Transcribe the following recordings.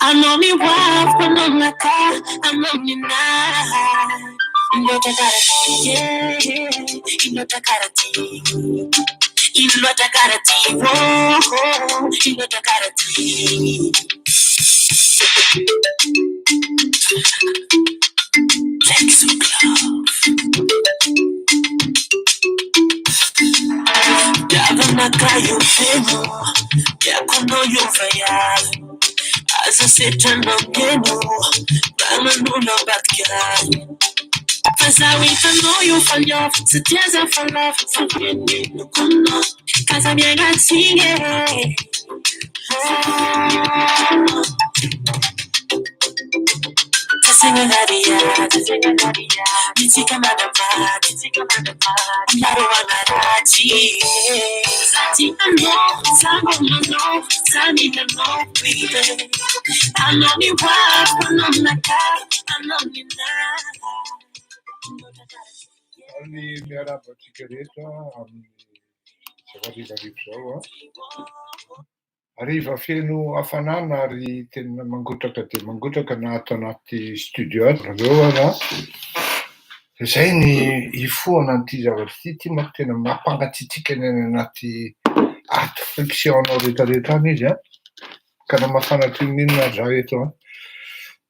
I know me wife, but I'm like I know me now. Yeah, you know the cara you know the cara oh, you know the cara Thanks to love. Dava na caio peno, ya quando eu vaiar. As I sit and look no, I'm a no bad guy. Cause I wait to know you for love, so tears are for love, so you no come on. Cause I'm young and singing. Cause Nitsika manamady, naroana ratsy. Sady anao, zamananao, zaninanao, baby. Anao ni wako, anao naka, anao ni naka. Ny miarabantsika rehetra amin'ny zavarivarivy zao hariva feno hafanana ary tena mangotraka dia mangotraka na ato anaty studio ato reo zay ny ifohana an'ity zavatra ity manko tena mampangatsiatsika ny any anaty ato frictionao rehetrarehetra any izy ka na mafana toy ninona raha eto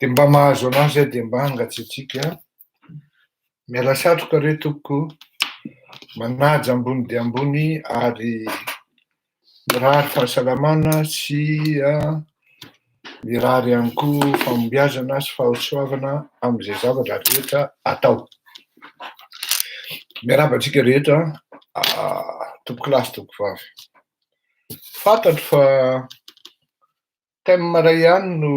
dia mba mahazo anazy dia mba hangatsiatsika miala satroka retoko manaja ambony dia ambony ary mirary fahasalamana sy mirary ihany koa famombiazana sy fahasoavana amin'izay zavatra rehetra atao. Miarabantsika rehetra toko lasy toko vavy. Fantatro fa thème iray ihany no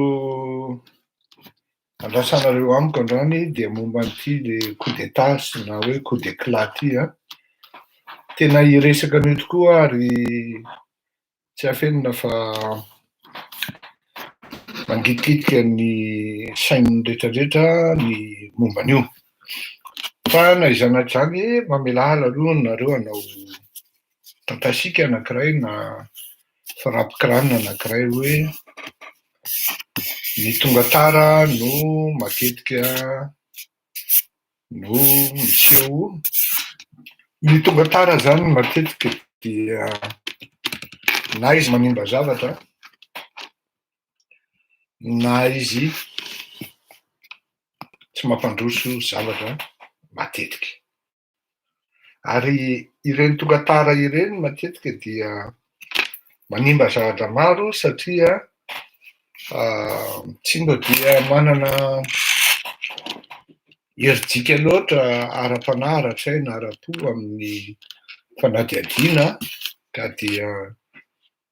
andrasanareo amiko androany dia momba an'ity le coup d'état sy na hoe coup d'éclat ty tena hiresaka an'io tokoa ary tsy hafenona fa mangidikitika ny sain'ny rehetrarehetra ny momba an'io. Fa na izany hatrany mamelala aloha nareo hanao tantasika anankiray na farapikiranina anankiray hoe ny tonga tara no matetika no miseho. Ny tonga tara zany matetika dia na izy manimba zavatra na izy tsy mampandroso zavatra matetika. Ary ireny tonga tara ireny matetika dia manimba zavatra maro satria tsy mba dia manana herijika loatra ara-panahy na ara-po amin'ny fanadihadiana ka dia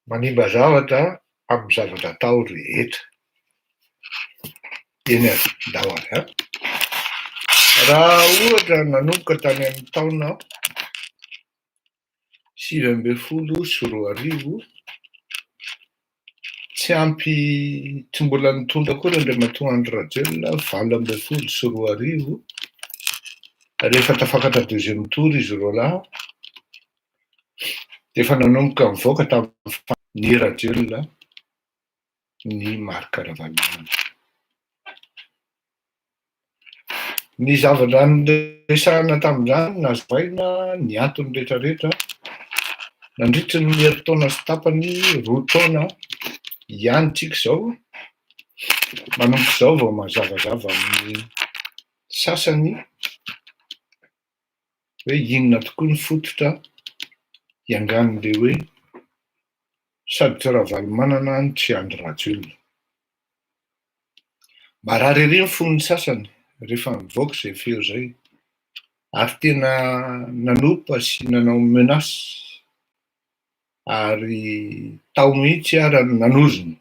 manimba zavatra amin'ny zavatra atao rehetra. Eny andao ary raha ohatra nanomboka tany amin'ny taona 2024 tsy ampy tsy mbola nitondra koa ndray Matoandro Rajoelina 2024 rehefa tafakatra deuxième tour izy roa lahy dia efa nanomboka mivoaka tamin'ny Rajoelina ny Marc Ravalomanana. Ny zavatra niresahana tamin'izany nazavaina ny antony rehetrarehetra nandritry ny herintaona sy tapany 2 taona ihany tsika izao manomboka izao vao mazavazava amin'ny sasany hoe inona tokoa ny fototra hiangan'le hoe sady tsy Ravalomanana no tsy Andry Rajoelina. Marary ery ny fon'ny sasany rehefa nivoaka izay feo izay ary tena nanopa sy nanao menace ary tao mihitsy ary nanozony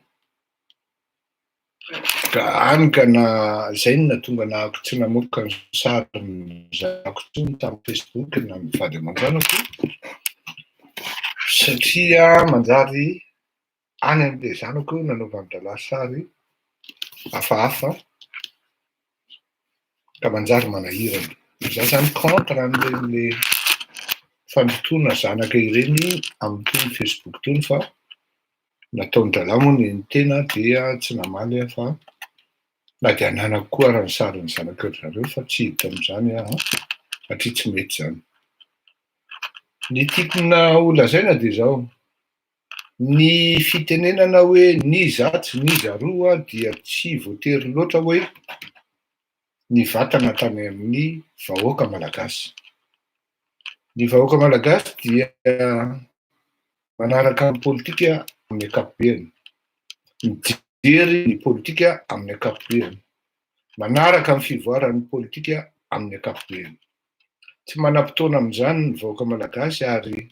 ka hany ka na zay no natonga nahako tsy namoaka ny sary mizahako tsony tamin'ny Facebook na mivady aman-janako satria manjary any amin'le zanako nanaovan'dralahy sary hafahafa ka manjary manahirana. Izaho zany contre amin'le fandrotoana zanaka ireny amin'itony Facebook tony fa nataon-dralahy moa ny tena dia tsy namaly fa na dia ananako koa raha ny sarin'ny zanaka zareo fa tsy hiditra amin'izany satria tsy mety zany. Ny tiakona holazaina dia izao ny fitenenana hoe ny zatsy ny zaroa dia tsy voatery loatra hoe ny vatana tany amin'ny vahoaka malagasy. Ny vahoaka malagasy dia manaraka ny politika amin'ny ankapobeny, mijery ny politika amin'ny ankapobeny, manaraka ny fivoaran'ny politika amin'ny ankapobeny. Tsy manam-potoana amin'izany ny vahoaka malagasy ary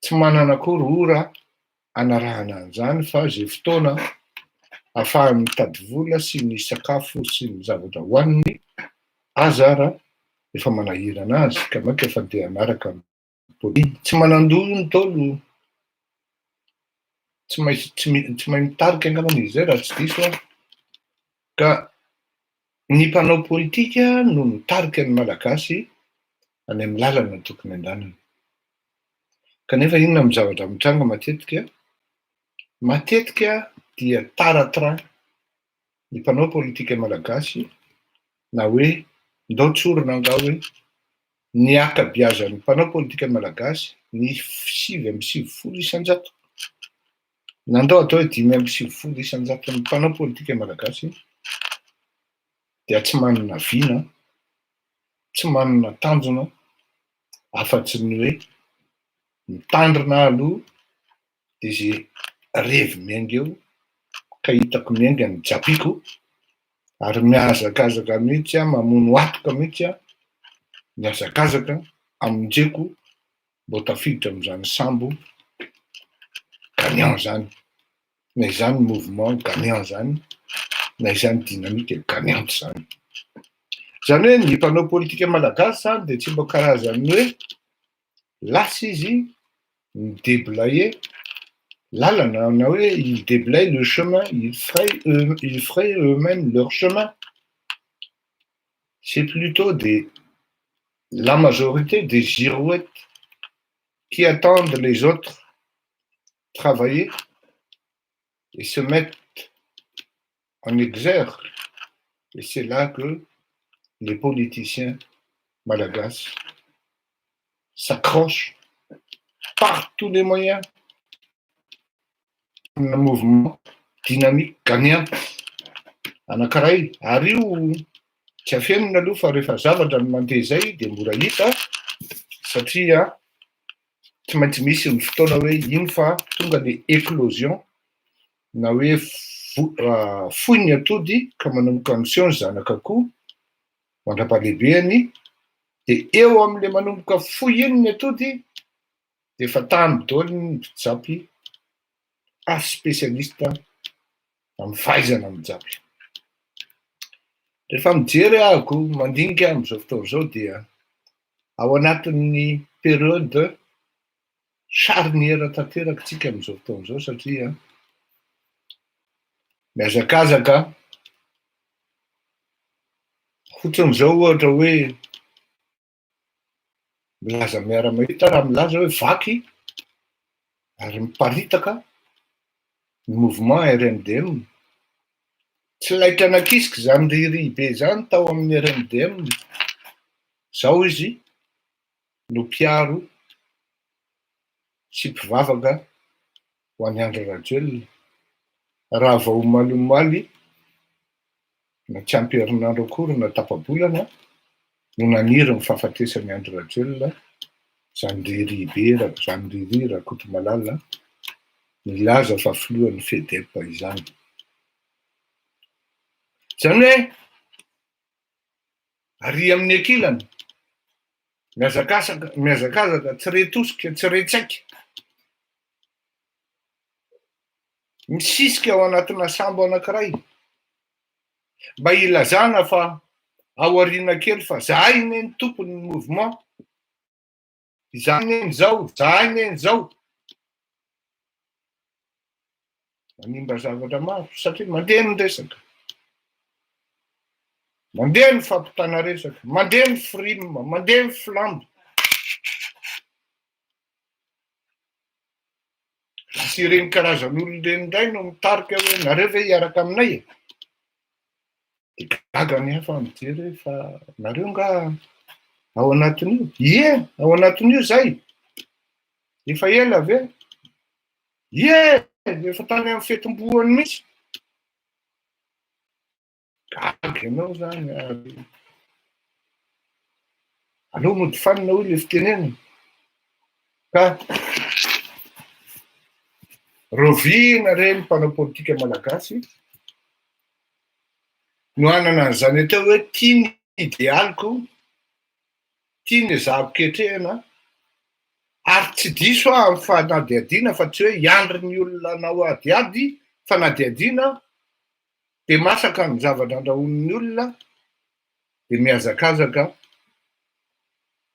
tsy manana akory ora anarahana an'izany fa zay fotoana ahafahany mitady vola sy ny sakafo sy ny zavatra hoaniny azara efa manahirana azy ka maika efa de anaraka tsy manandoa ny tolo tsy mahay mitarika angambany izy zay raha tsy diso a ka ny mpanao politika no mitarika ny malagasy any amin'ny lalana tokony andanany kanefa inona amin'ny zavatra mitranga matetika dia taratra ny mpanao politika malagasy na hoe ndao tsorona nga hoe ny akabeazan'ny mpanao politika malagasy ny 5.50 isanjato nandao atao hoe 5.50 isanjato ny mpanao politika malagasy dia tsy manana vina tsy manana tanjona afa-tsy ny hoe mitandrina aloha dia zay revy miainga eo ka hitako miainga ny japiko ary miazakazaka mihitsy a mamono atoka mihitsy a miazakazaka amonjeko mbo tafiditra amin'izany sambo gagnant zany na izany mouvement gagnant zany na izany dynamique gagnante zany zany hoe ny mpanao politika malagasy zany dia tsy mbo karazany hoe lasa izy midéblayer lalana na hoe il déblaye le chemin il ferait eux-mêmes leur chemin c'est plutôt la majorité des girouettes qui attendent les autres travailler et se mettent en exergue. Et c'est là que les politiciens malagasy s'accrochent par tous les moyens un mouvement dynamique gagnant anankiray ary io tsy afenina aloha fa rehefa zavatra ny mandeha zay dia mora hita satria tsy maintsy misy ny fotoana hoe iny fa tonga le éclosion na hoe foy ny atody ka manomboka mission zanak'akoho mandrapalehibeny dia eo amin'le manomboka foy iny ny atody dia efa tany daoly ny mpijapy spécialiste amin'ny fahaizana mijapy rehefa mijery ahako mandinika amin'izao fotoana izao dia ao anatin'ny période charnière tanteraka tsika amin'izao fotoana izao satria miazakazaka fotsiny izao ohatra hoe milaza miara-mahita raha milaza hoe vaky ary miparitaka ny mouvement RNDM tsy laika anakisika zany riri be zany tao amin'ny RNDM zao izy no mpiaro sy mpivavaka ho an'ny Andry Rajoelina raha vao omaly na tsy ampy herinandro akory na tapa-bolana no naniry ny fahafatesan'ny Andry Rajoelina zany riri be zany riri Rakotomalala nilaza fa filohan'ny FEDEP izany zany hoe ary amin'ny ankilany miazakazaka tsy retosika tsy retsaika misisika ao anatina sambo anankiray mba ilazana fa ao aoriana kely fa zahay ine ny tompony ny mouvement zahay ine zao manimba zavatra maro satria mandeha ny resaka mandeha ny fampitana resaka mandeha ny frime mandeha ny flambe sy ireny karazan'olona ireny indray no mitarika hoe nareo ve hiaraka aminay dia gaga ny hafa mijery fa nareo nga ao anatin'io ao anatin'io zay efa ela ve efa tany amin'ny fetim-boany mihitsy gaga ianao zany ary aleo mody fanina hoe le fitenena ka rovina reny mpanao politika malagasy no anana an'izany atao hoe tia ny idéaliko tia ny zahako ketrehana ary tsy diso aho amin'ny fanadiadiana fa tsy hoe hiandry ny olona nao adiady fanadiadiana de masaka ny zavatra andrahonin'ny olona de miazakazaka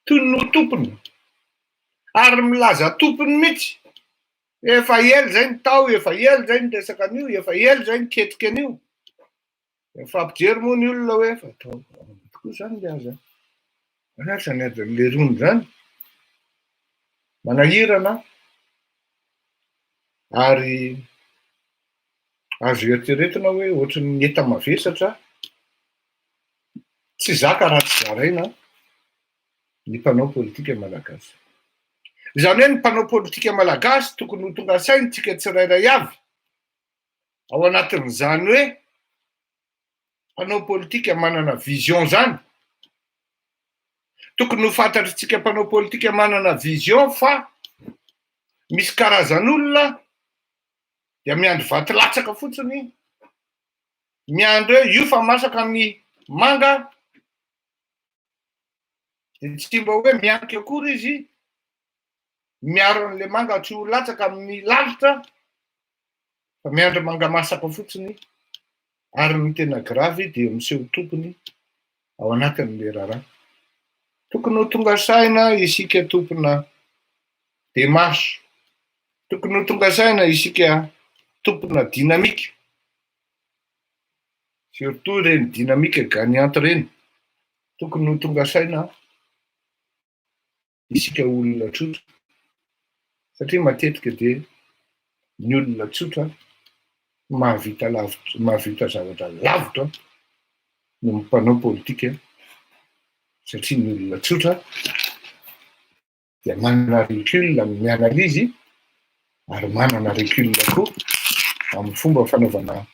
toy no tompony ary milaza tompony mihitsy efa ela zay ny tao efa ela zay ny resaka an'io efa ela zay ny ketrika an'io efa ampijery moa ny olona hoe fa tao tokoa zany le aza anasany le rony zany manahirana ary azo eritreretina hoe ohatrany ny eta mavesatra tsy zaka raha tsy zaraina ny mpanao politika malagasy zany hoe ny mpanao politika malagasy tokony ho tonga saintsika tsirairay avy ao anatin'izany hoe mpanao politika manana vision zany tokony ho fantatritsika mpanao politika manana vision fa misy karazan'olona dia miandry vaty latsaka fotsiny miandry hoe io fa masaka amin'ny manga de tsy mba hoe mianky akory izy miaro an'le manga tsy ho latsaka amin'ny lalitra fa miandry manga masaka fotsiny ary ny tena gravy dia miseho tompony ao anatin'le raharaha tokony ho tonga saina isika tompona démarche tokony ho tonga saina isika tompona dynamique surtout reny dynamique gagnante reny tokony ho tonga saina isika olona tsotra satria matetika dia ny olona tsotra mahavita zavatra lavitra no mpanao politika satria ny olona tsotra dia manana recul amin'ny analyzy ary manana recul koa amin'ny fomba fanaovana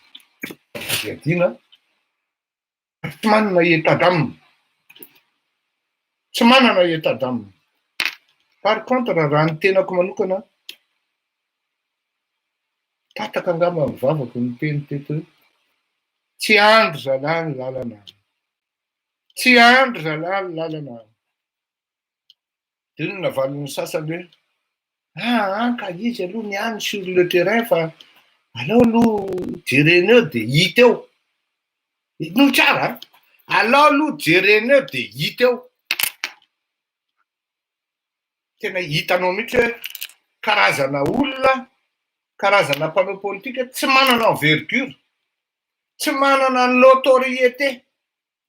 adiadiana tsy manana état d'âme tsy manana état d'âme par contre raha ny tenako manokana tataka angamba ny vavako ny teny teto hoe tsy andry zalahy ny lalana tsy andry zalahy ny lalana de inona valon'ny sasany hoe ka izy aloha niany sur le terrain fa alao aloha jerena eo de hita eo no tsara alao aloha jerena eo de hita eo tena hitanao mihitsy hoe karazana olona karazana mpanao politika tsy manana envergure tsy manana notoriété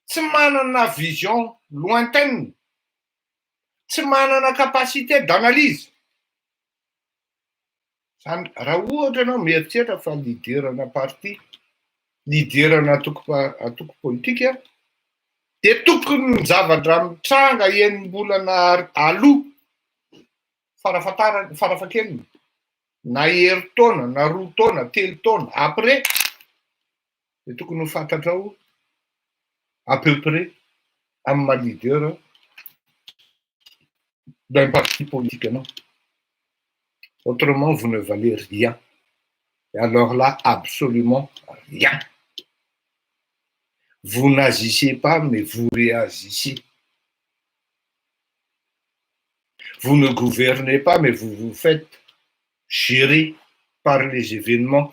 tsy manana vision lointaine tsy manana capacité d'analyse zany raha ohatra ianao mieritreritra fa liderana parti liderana atoko politika de tokony ny zavatra mitranga enim-bolana aloha farafakeliny na herintaona na roa taona telo taona après de tokony ho fantatrao à peu près amin'ny maha leader d'un parti politique anao autrement vous ne valez rien et alors là absolument rien vous n'agissez pas mais vous réagissez vous ne gouvernez pas mais vous vous faites gérer par les événements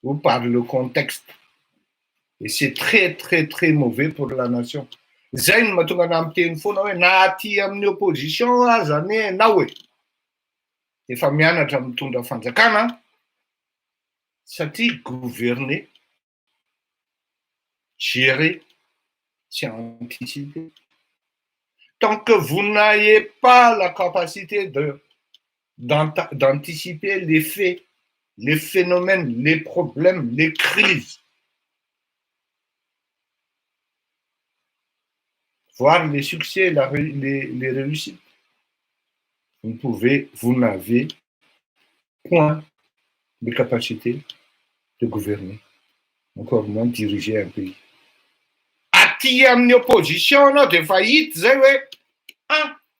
ou par le contexte et c'est très très très mauvais pour la nation zay no mahatonga ana miteny foana hoe na aty amin'ny opposition aza ny enao hoe efa mianatra mitondra fanjakana satria gouverner gérer c'est anticiper tant que vous n'ayez pas la capacité d'anticiper les faits, les phénomènes, les problèmes, les crises, voir les succès, les réussites, vous n'avez point de capacité de gouverner, encore moins diriger un pays. Aty amin'ny opposition anao de efa hita zay hoe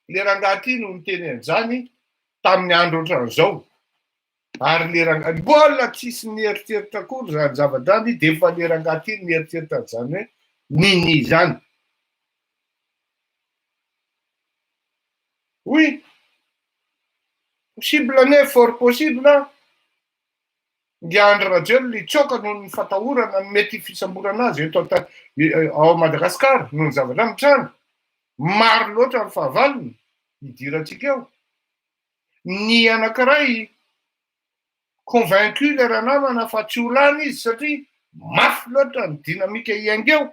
le rangahy ty no miteny an'izany tamin'ny andro ohatran'izao ary le rangahy mbola tsisy nieritreritra akory zany zava-drany de efa le rangahy ty nieritreritra an'izany hoe nini zany. Oui, possible né, fort possible Dia Andry Rajoelina itsoaka noho ny fatahorana ny mety fisamborana azy eto ao Madagasikara noho ny zavatra mitrano. Maro loatra ny fahavalony hidirantsika eo. Ny anankiray convaincu le raha namana fa tsy ho lany izy satria mafy loatra ny dinamika iainga eo.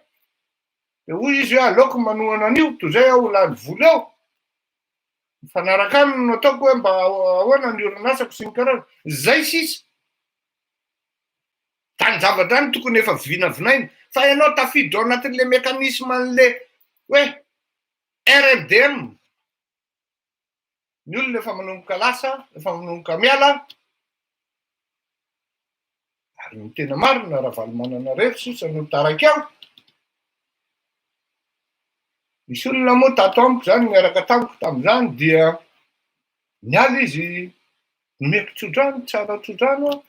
Dia hoy izy hoe aleoko manohana an'io toy izay aho ho lany vola eo. Mifanaraka aminy no ataoko hoe mba ahoana ny orinasako sy ny karaza. Zay sisa. Tany zavatra any tokony efa vinavinaina. Fa ianao tafiditra ao anatin'le mekanisme an'le hoe RMDM. Ny olona efa manomboka lasa, efa manomboka miala. Ary ny tena marina raha valy manana rery sisa no taraiky ao. Misy olona moa tato amiko zany miaraka tamiko tamin'izany dia niala izy nomeko tsodrano, tsara tsodrano aho.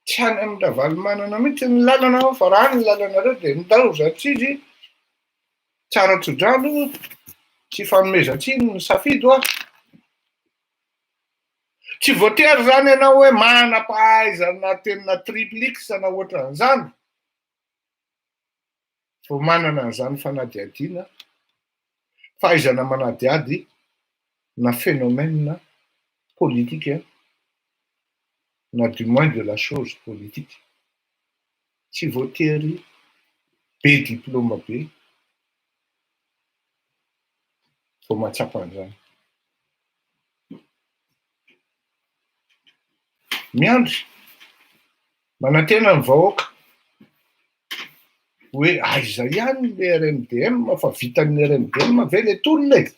Tsy any amin'ny ravaly manana mihitsy ny lalana aho fa raha ny lalanareo dia midaozatsy izy tsara tsodrano, tsy fanomezan-tsiny ny safidy aho. Tsy voatery zany ianao hoe manam-pahaizana tena triple X na ohatran'izany. Vao manana an'izany fanadihadiana, fahaizana manadihady na phénomène politique na du moins de la chose politique. Tsy voatery be diplôma be vao mahatsapa an'izany. Miandry manantena ny vahoaka hoe aiza ihany le RMDM fa vitan'ny RMDM ve le tolona e?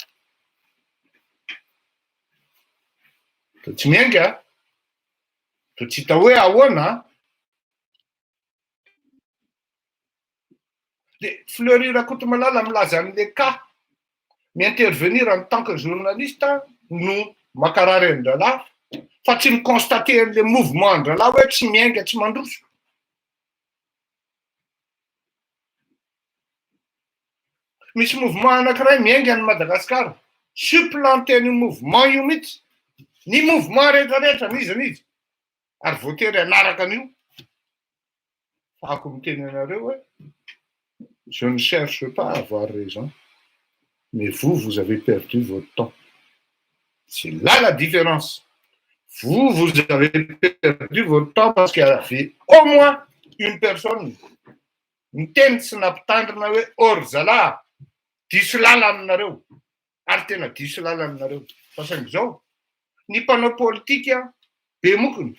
To tsy miainga, to tsy hita hoe ahoana. Le Fleury Rakotomalala milaza an'le cas mi-intervenir en tant que journaliste no makarary an-dralahy fa tsy mi-constater an'le mouvement an-dralahy hoe tsy miainga tsy mandroso. Misy mouvement anankiray miainga any Madagasikara, supplanter ny mouvement io mihitsy. Ny mouvement rehetrarehetra n'izy. Ary voatery anaraka an'io. Fa ako miteny anareo hoe je ne cherche pas à avoir raison, mais vous avez perdu votre temps. C'est là la différence. Vous avez perdu votre temps parce qu'il y avait au moins une personne. Miteny sy nampitandrina hoe orzala, diso lala aminareo. Ary tena diso lala aminareo. Fa saingy ny mpanao politika be mokony,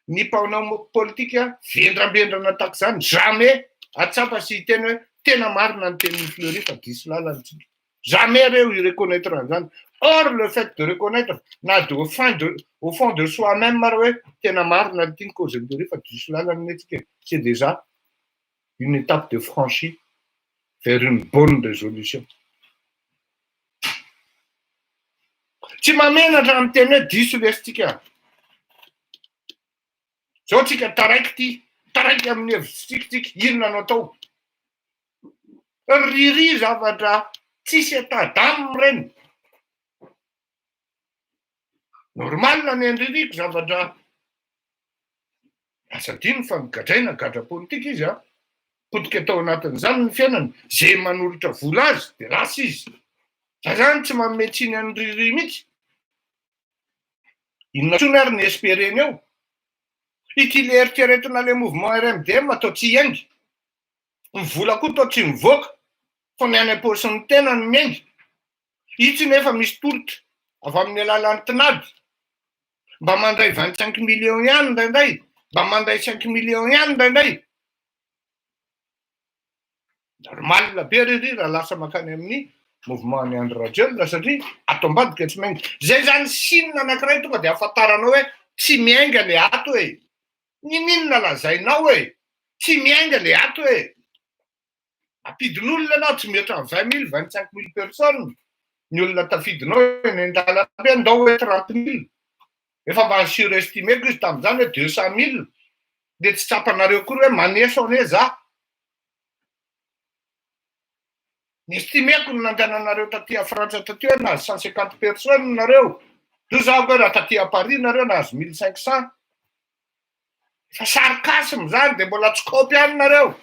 ny mpanao politika vendrambendrana tahaka izany, jamais atsapa sy hiteny hoe tena marina ny tenin'ny Fleury fa diso lala antsika. Jamais reo i-reconnaître an'izany. Or le fait de reconnaître na de au fond de soi-même maro hoe tena marina ny tiany cause Fleury fa diso lala amintsika. C'est déjà une étape de franchie vers une bonne résolution. Tsy mamenatra amin'ny teny hoe diso lesitsika. Zao tsika taraiky amin'ny hevitritsika, inona no atao? Riry zavatra tsisy atadaminy reny. Normal ny anririko zavatra asadiny fa migadraina gadra politika izy a. Potika atao anatin'izany ny fiainany. Zay manolotra vola azy dia lasa izy. Zany tsy mametsiny any riry mihitsy. Inona tsony ary ny espéreny eo? Ity le eritreretina le mouvement RMDM atao tsy hiainga. Ny vola koa atao tsy mivoaka. Fa ny any am-paosin'ny tena ny miainga. Itsy nefa misy tolotra avy amin'ny alalan'ny tinady. Mba mandray 25 millions ihany indraindray. Mba mandray 5 millions ihany indraindray. Normal be riry raha lasa makany amin'ny mouvement ny Andry Rajoelina satria ato ambadika tsy miainga. Zay zany sinina anankiray tonga dia ahafantaranao hoe tsy miainga le ato e. Ninona lazainao e? Tsy miainga le ato e. Apidin'olona anao tsy mihoatra ny 20 000, 25 000 personnes. Ny olona tafidinao eny an-dalana be andao hoe 30 000. Efa mba surestimeko izy tamin'izany hoe 200 000. Dia tsy tsapanareo koa hoe maneso ane za. Ny estimeko ny nandehananareo taty a Frantsa taty hoe na 150 personnes nareo. Tozaho koa raha taty à Paris nareo nahazo 1500 fa sarcasme zany de mbola tsikôpy any nareo.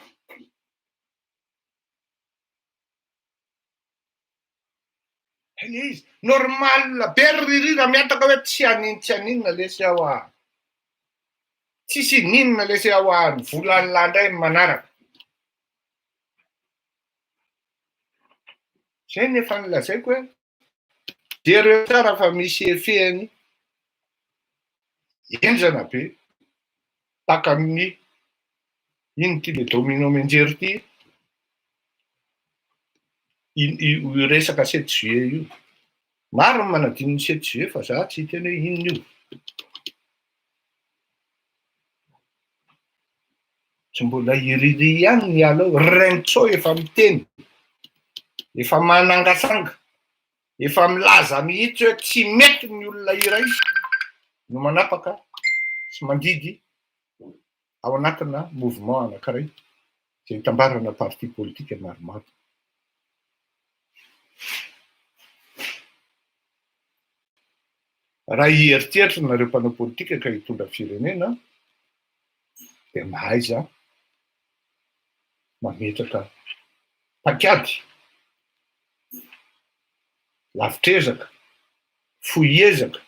Ele izy normal be ririra miataka hoe tsy aninona lesy aho ah. Tsisy ninona lesy aho ah, volan'la ndray manaraka. Zay nefa nilazaiko hoe jereo tsara fa misy efeny enjana be taka amin'ny ino ty le domino menjery ty io resaka 7 juillet io. Maro manadino 7 juillet fa za tsy teny hoe inona io. Tsy mbola iriry ihany ny aleo Rentso efa miteny, efa manangasanga, efa milaza mihitsy hoe tsy mety ny olona iray no manapaka sy mandidy ao anatina mouvement anankiray zay hitambarana parti politika maromaro. Raha hieritseritra nareo mpanao politika ka hitondra firenena de mahay za mametraka pakiady, lavitrezaka, foiezaka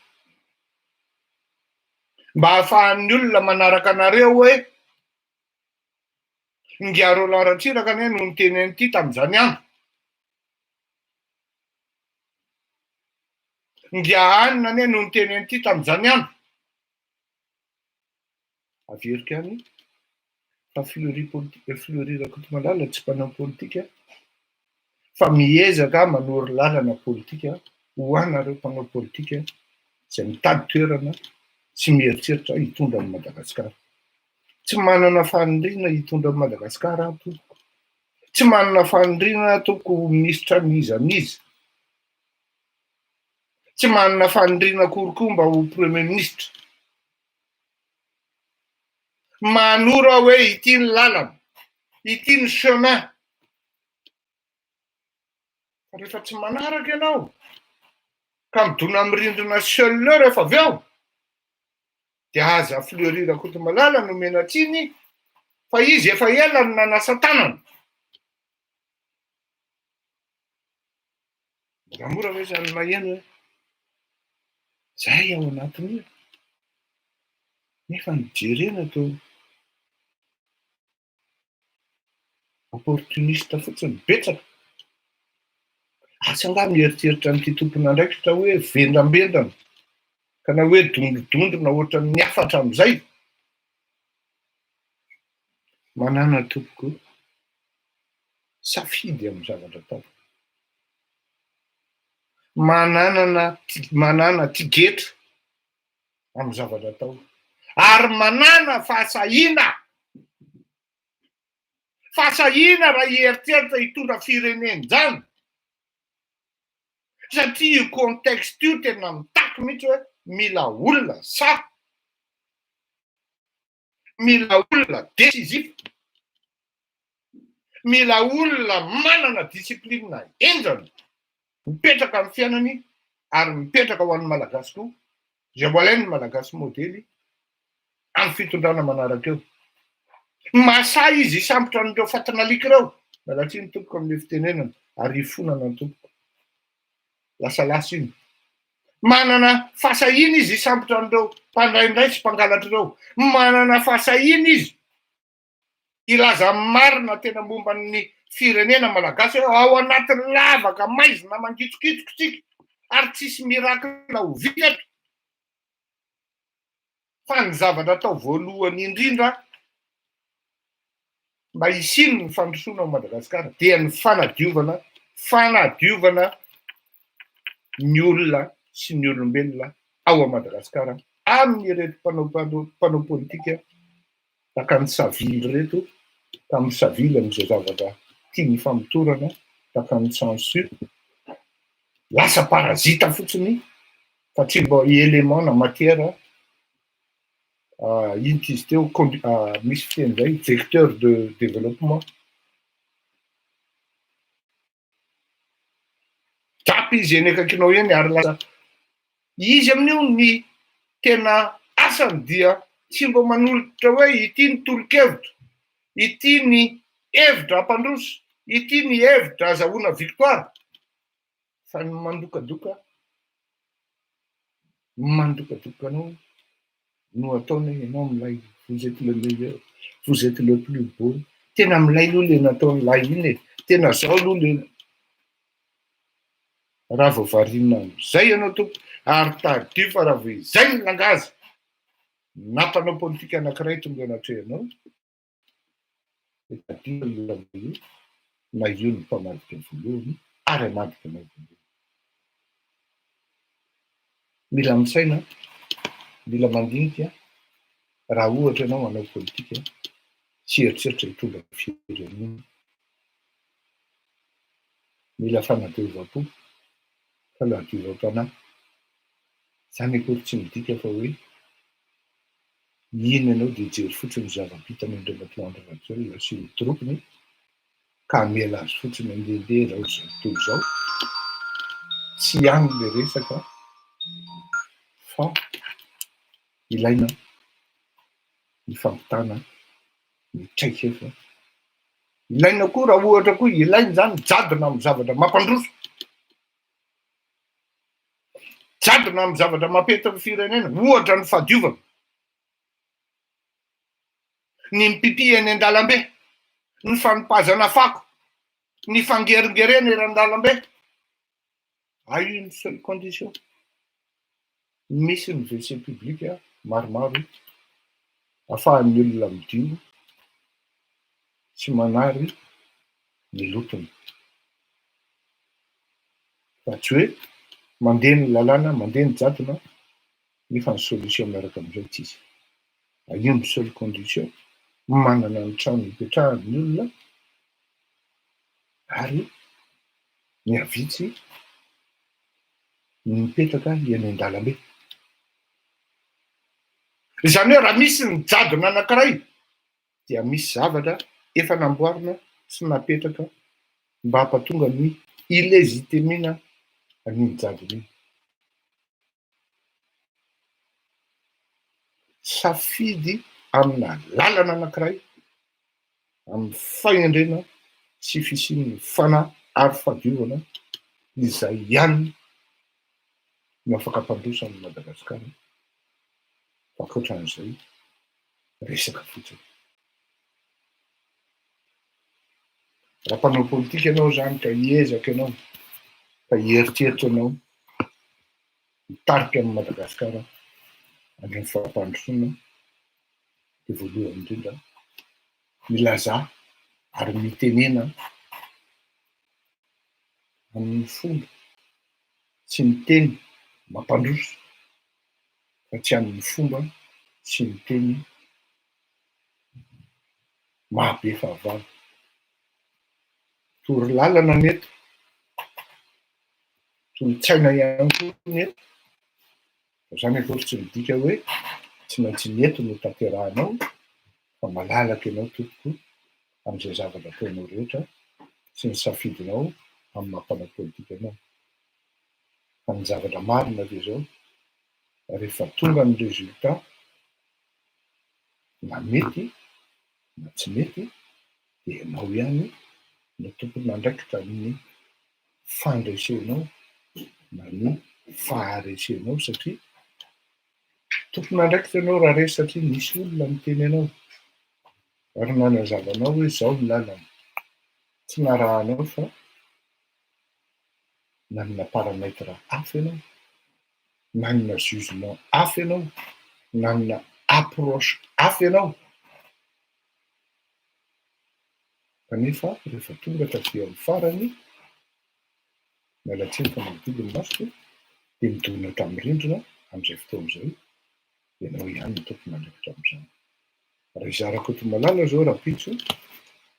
mba ahafahan'ny olona manaraka anareo hoe ngiaro laratsiraka ane no niteny an'ity tamin'izany andro. Ngiahanina ane no niteny an'ity tamin'izany andro. Averika any fa fleurir Kotomalala tsy mpanao politika fa miezaka manoro lalana politika ho anareo mpanao politika zay mitady toerana sy mieritreritra hitondra ny Madagasikara. Tsy manana fanindrina hitondra ny Madagasikara tompoko. Tsy manana fanindrina tompoko minisitra niza niza. Tsy manana fanindrina koa mba ho premier ministre. Manora hoe ity ny lalana, ity ny chemin. Rehefa tsy manaraka ianao ka midona amin'ny rindrina seul rehefa avy ao de aza fleurir Kotomalala no menatsiny fa izy efa ela ny nanasa tanana. Raha mora hoe zany maheno hoe zay ao anatiny io nefa nijerena to opportuniste fotsiny betsaka. Asa nga mieritreritra n'ity tompona ndraikitra hoe vendambendana ka na hoe dondrodondrona ohatra ny afatra am'izay. Manana tompoko safidy amin'ny zavatra atao. Manana tigetra amin'ny zavatra atao. Ary manana fahasahina raha hieritseritra hitondra firenena zany. Satria io contexte io tena mitaky mihitsy hoe mila olona sa mila olona décisif, mila olona manana discipline enjana mipetraka amin'ny fiainany ary mipetraka ho an'ny malagasy koa zay mbola ny malagasy modely amin'ny fitondrana manaraka eo. Masay izy hisambotra an'ireo fatinalika ireo. Mialatsia ny tompoko amin'ny fitenenana ary hifonana ny tompoko. Lasa iny. Manana fahasahina izy hisambotra an'ireo mpandraindray sy mpangalatra ireo. Manana fahasahina izy ilaza marina tena momba ny firenena malagasy ao anatin'ny lavaka maizina mangitsokitsoko tsika ary tsisy mirakila ho vita fa ny zavatra atao voalohany indrindra mba hisiny ny fandrosoana ao Madagasikara dia ny fanadiovana ny olona sy ny olombelona ao Madagasikara amin'ny ireto mpanao politika taka ny Savily reto tamin'ny Savily amin'izay zavatra tiany famotorana taka ny censure lasa parazita fotsiny fa tsy mba élément na matière ino izy teo misy fiteny zay vecteur de développement. Tapy izy eny akakinao eny ary lasa Izy amin'io ny tena asany dia tsy mba manolotra hoe ity ny tolo-kevitra, ity ny hevitra ampandroso, ity ny hevitra azahoana victoire, fa ny mandokadoka anao no ataony ianao milay vous êtes le meilleur, vous êtes le plus beau. Tena milay aloha le nataon'lay iny e, tena zao aloha le raha vao variana am'izay ianao tompo ary tardio fa raha vao izay ny langazy nampanao politika anankiray tonga anatrehanao de tadio io na io ny mpamadika voalohany ary hamadika anao voalohany. Mila misaina, mila mandinika raha ohatra ianao manao politika tsy eritreritra hitondra firenena. Mila fanadiovam-po, fanadiovam-panahy. Zany akory tsy midika fa hoe iny ianao de jery fotsiny zava-bitany Andriamatoa Andry Rajoelina sy ny tropiny ka miala azy fotsiny andehandeha raha zao tontolo zao. Tsy any le resaka fa ilaina ny fampitana ny traika efa. Ilaina koa raha ohatra koa ilaina zany jadona amin'ny zavatra mampandroso, jadona amin'ny zavatra mampetaka firenena, ohatra ny fahadiovana, ny mipipi eny an-dalambe, ny fanopazana fako, ny fangeringerena eny an-dalambe. Io ny seule condition. Misy ny WC publique maromaro ahafahan'ny olona midio sy manary ny lotony. Fa tsy hoe mandeha ny lalàna, mandeha ny jadona nefa ny solution miaraka amin'izay tsisy. Io ny seule condition. Manana ny trano hipetrahan'ny olona ary ny avitsy mipetraka eny an-dalambe. Izany hoe raha misy ny jadona anankiray dia misy zavatra efa namboarina sy napetraka mba hampatonga ny illégitimena an'iny jadona iny. Safidy amina lalana anankiray amin'ny fahendrena sy fisian'ny fanahy ary fahadiovana izay ihany no afaka hampandroso amin'ny Madagasikara. Fa ankoatran'izay resaka fotsiny. Raha mpanao politika ianao zany ka hiezaka ianao, ka hieritreritra ianao mitarika amin'ny Madagasikara amin'ny fampandrosoana de voalohany indrindra milazà ary mitenena amin'ny fomba sy ny teny mampandroso fa tsy amin'ny fomba sy ny teny mahabe fahavalo. Tory lalana ny eto, tolo-tsaina ihany koa ny eto. Zany akory tsy midika hoe tsy maintsy ny eto no tanterahanao fa malalaka ianao tompoko amin'izay zavatra ataonao rehetra sy ny safidinao amin'ny mampanao politika anao. Fa ny zavatra marina de zao, rehefa tonga ny résultat na mety na tsy mety de ianao ihany no tompony andraikitra ny fandresenao na ny faharesenao satria tompony andraikitra ianao raha resy satria nisy olona miteny anao ary nanazavanao hoe zao ny lalana. Tsy narahanao fa nanana paramètre hafa ianao, nanana jugement hafa ianao, nanana approche hafa ianao. Kanefa rehefa tonga taty amin'ny farany, miala tsiny fa manodidina maso de midonatra amin'ny rindrina amin'izay fotoana izay, ianao ihany no tompony andraikitra amin'izany. Raha izarako eto malala zao rapitso,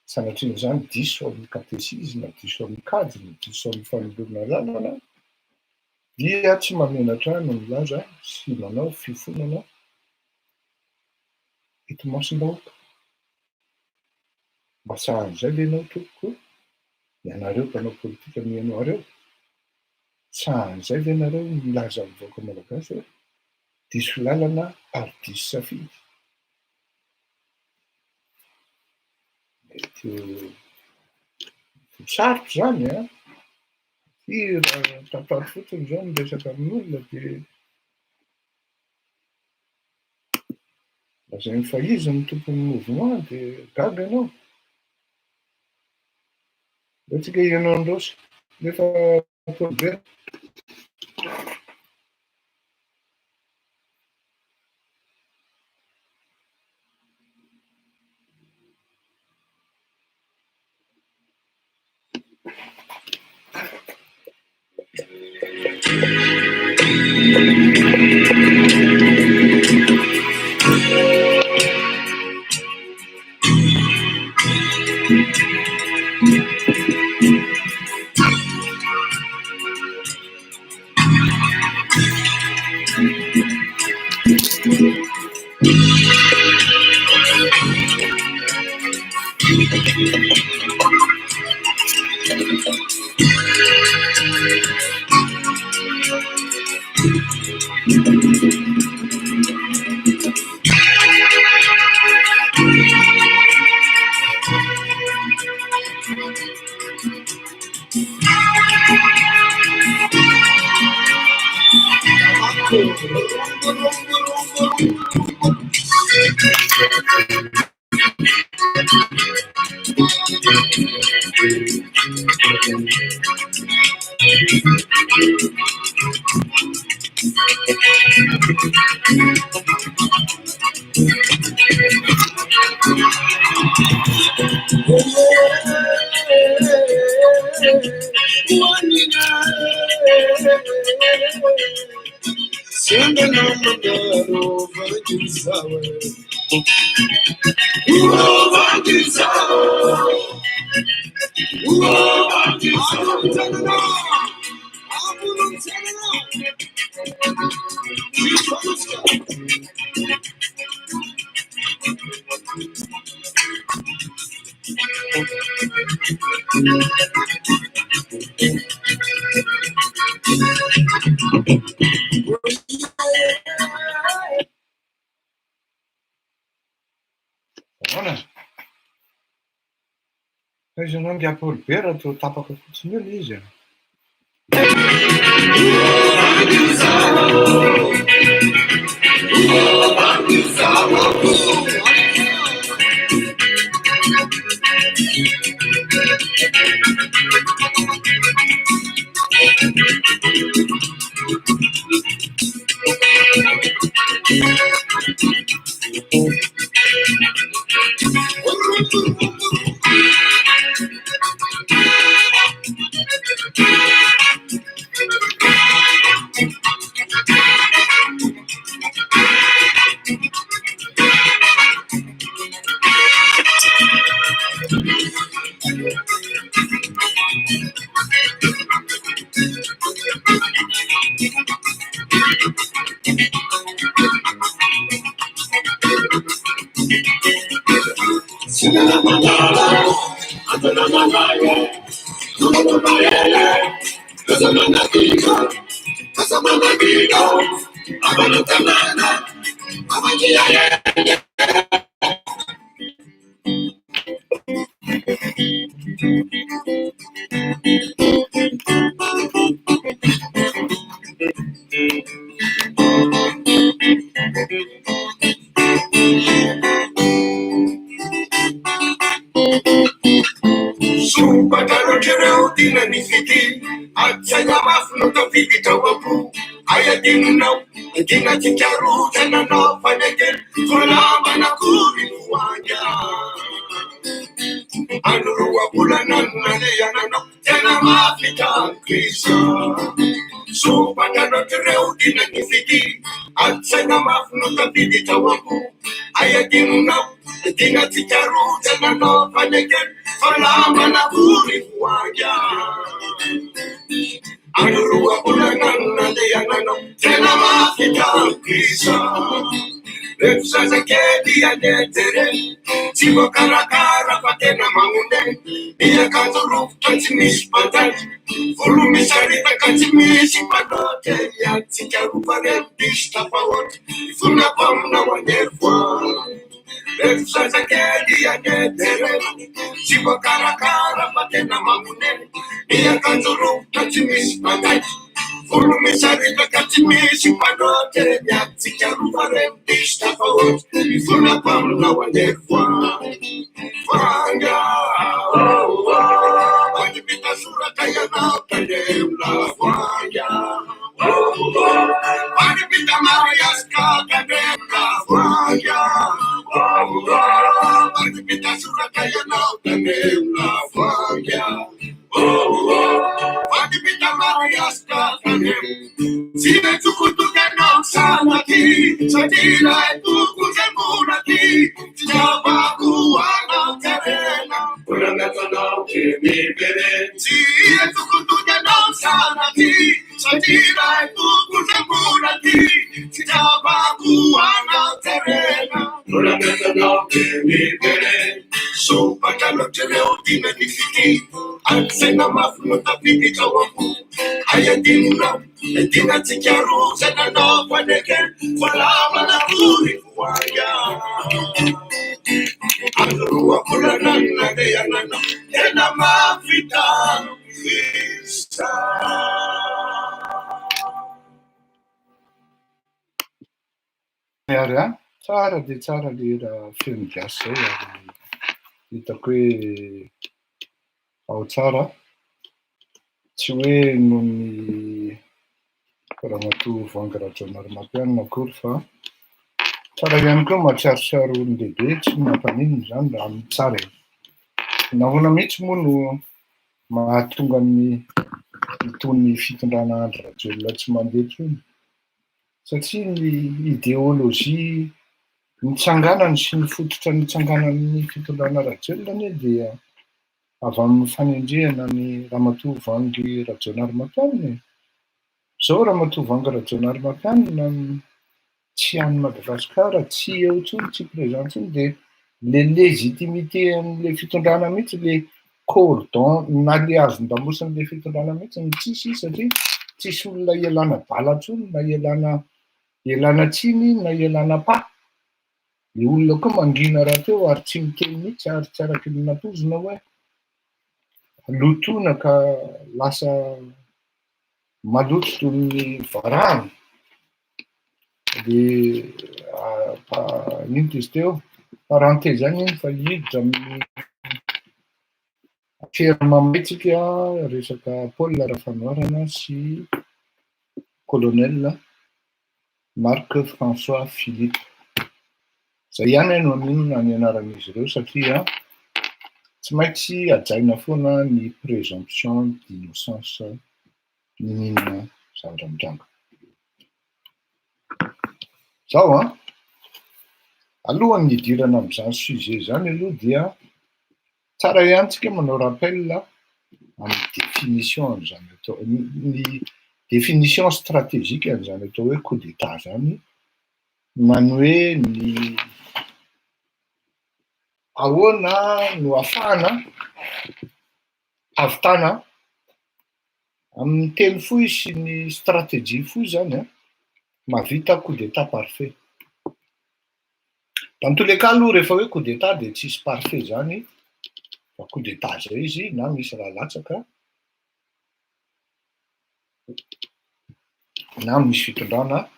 sanatria zany diso amin'ny katesizma, diso amin'ny kajy, diso amin'ny fanolorana lalana dia tsy mamenatra no milaza sy manao fifonana eto Masimbahoaka. Mba sahan'izay lenao tompoko, ianareo mpanao politika mihaino areo Tsan'izay ve nareo milaza mivoaka malagasy hoe diso lalana ary diso safidy. Mety sarotro zany a i raha tantara fotsiny zao miresaka amin'olona de lazainy fa izy ny tompon'ny mouvement de gaga ianao. Atsika ianao androso nefa be. Izy anao ngiapolo be raha to tapaka fotsiny eo le izy a. tena magnone miakanjo rovotra tsy misy mpanjaiky volo misaritaka tsy misy mpanoty iatsika rovareny diso tafahoatra ifonako aminao anevoa reto sasakely aneterena tsy voakarakara fa tena magnone miakanjo rovotra tsy misy mpanjaiky volo misaritaka tsy misy mpanoty iatsika rovareny diso tafahoatra ifonako aminao anevoa Vanga, oh, oh, quando me dá jura caia na pedra, vanga, oh, oh, quando me dá marias cadena, vanga, oh, oh, quando me dá jura caia na pedra, vanga, oh, oh, quando me dá marias cadena. Se é tudo que não sabe aqui, só tira tudo que muda aqui, já vai voar terena, por a meta não que me vê. Se é tudo que não sabe aqui, só tira tudo que muda aqui, já vai voar terena, por a meta não que me vê. Sou para não te ver o time de fiti, antes na máfia tá pedindo ao amor, aí é dinheiro. E tina tikiaru sana no paneke falama na uri kuaya Andrua kula nana de yanana Ena mafita vista Miary tsara dia tsara le raha feno gasy zay ary hitako hoe ao tsara tsy hoe noho ny ramatoa Vanga Rajaonarimampianina akory fa tsara ihany koa mahatsiarotsiaro olon-dehibe tsy mampanino zany raha tsara e. Nahoana mihitsy moa no mahatonga itony fitondrana andro rajolona tsy mandeha tsony satria ny idéolojia nitsanganany sy ny fototra nitsanganany fitondrana rajolona anie dia avy amin'ny fanendrehana ny ramatoa Vangy Rajaonarimampianina e. Zao ramatoa Vanga Rajaonarimampianina tsy any Madagasikara, tsy eo tsony, tsy présent tsony dia le légitimité an'le fitondrana mihitsy le cordon na le azon-damosin'le fitondrana mihitsy ny tsisy satria tsisy olona ialana bala tsony na ialana tsiny na ialana pa. Le olona koa mangina raha teo ary tsy miteny mihitsy ary tsy araky ny natozona hoe lotona ka lasa maloto toy ny varahana dia ino izy teo parenthèse zany iny fa hiditra amin'ny fiara-mamaitsika resaka Paul Rafanoirana sy colonel Marc François Philippe. Zay ihany no amin'inona ny anaran'izy ireo satria tsy maintsy ajaina foana ny présomption d'innocence ninona zavatra mitranga. Zao alohan'ny hidirana amin'izany sujet zany aloha dia tsara ihany tsika manao rappel amin'ny définition an'izany atao ny définition stratégique an'izany atao hoe coup d'état zany, many hoe ny ahoana no ahafahana havitana amin'ny teny fohy sy ny stratégie fohy zany mahavita coup d'état parfait. Dans tous les cas aloha rehefa hoe coup d'état dia tsisy parfait zany fa coup d'état zay izy na misy raha latsaka na misy fitondrana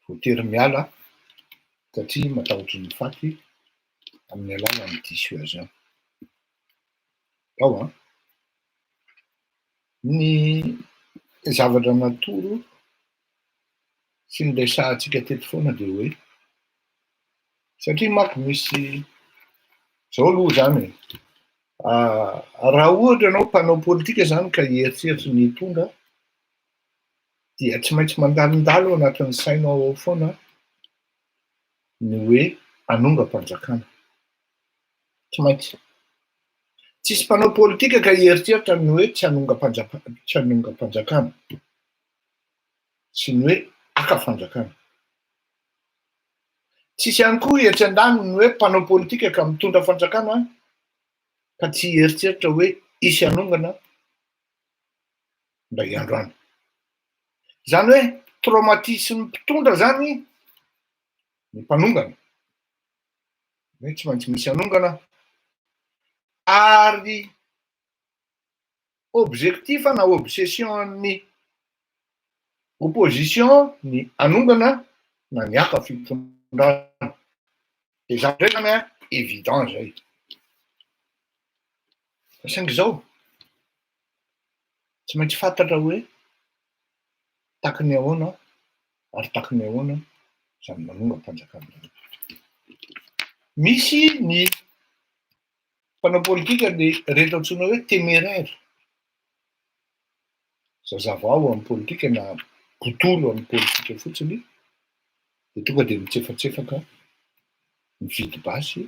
voatery miala satria matahotra ny faty amin'ny alalan'ny dissuasion. Ao ny zavatra natoro sy ny resahantsika teto foana dia hoe satria manko misy zao aloha zany raha ohatra ianao mpanao politika zany ka hieritseritsy ny tonga dia tsy maintsy mandalindalo ao anatin'ny sainao ao foana ny hoe hanonga-panjakana. Tsy maintsy tsisy mpanao politika ka hieritseritra ny hoe tsy hanonga-panjakana sy ny hoe haka-fanjakana. Tsisy ihany koa etsy andany ny hoe mpanao politika ka mitondra fanjakana ka tsy eritreritra hoe isy anongana ndray androany. Zany hoe traumatisme mpitondra zany ny mpanongana hoe tsy maintsy misy anongana ary objectif na obsession ny opposition ny anongana na ny aka fitondrana. De zany ndray zany évident zay. Saingy zao tsy maintsy fantatra hoe takiny ahoana ary takiny ahoana zany manonga mpanjakana. Misy ny mpanao politika le reto antsoina hoe téméraire. Zazava ao amin'ny politika na botolo amin'ny politika fotsiny de tonga de mitsefatsefaka mividy basy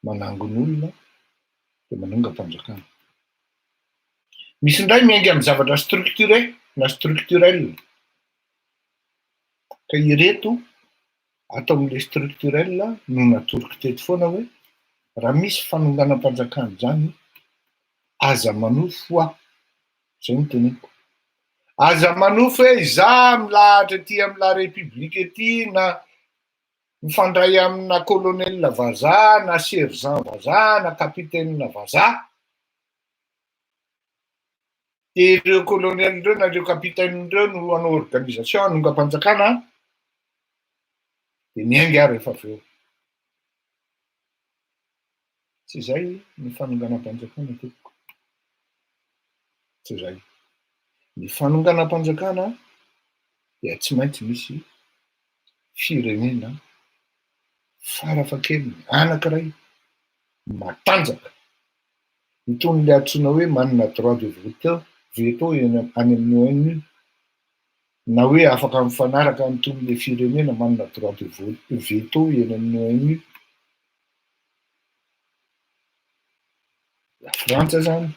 manangona olona de manonga mpanjakana. Misy ndray miainga amin'ny zavatra structuré na structurel ka ireto atao amin'le structurel no natoriky teto foana hoe raha misy fanonganam-panjakana zany aza manofo aho. Zay no teneniko. Aza manofo hoe za milahatra ety amin'ny la république ety na mifandray amina colonel vazaha na sergent vazaha na capitaine vazaha. De ireo colonel reo na ireo capitaine reo no hanao organisation hanonga-mpanjakana de miainga aho rehefa avy eo. Tsy zay ny fanonganam-panjakana tetiko. Tsy zay. Ny fanonganam-panjakana dia tsy maintsy misy firenena farafahakeliny anankiray matanjaka itony le antsoina hoe manana droit de veto any amin'ny ONU na hoe afaka mifanaraka amin'itony le firenena manana droit de veto eny amin'ny ONU. La Frantsa zany,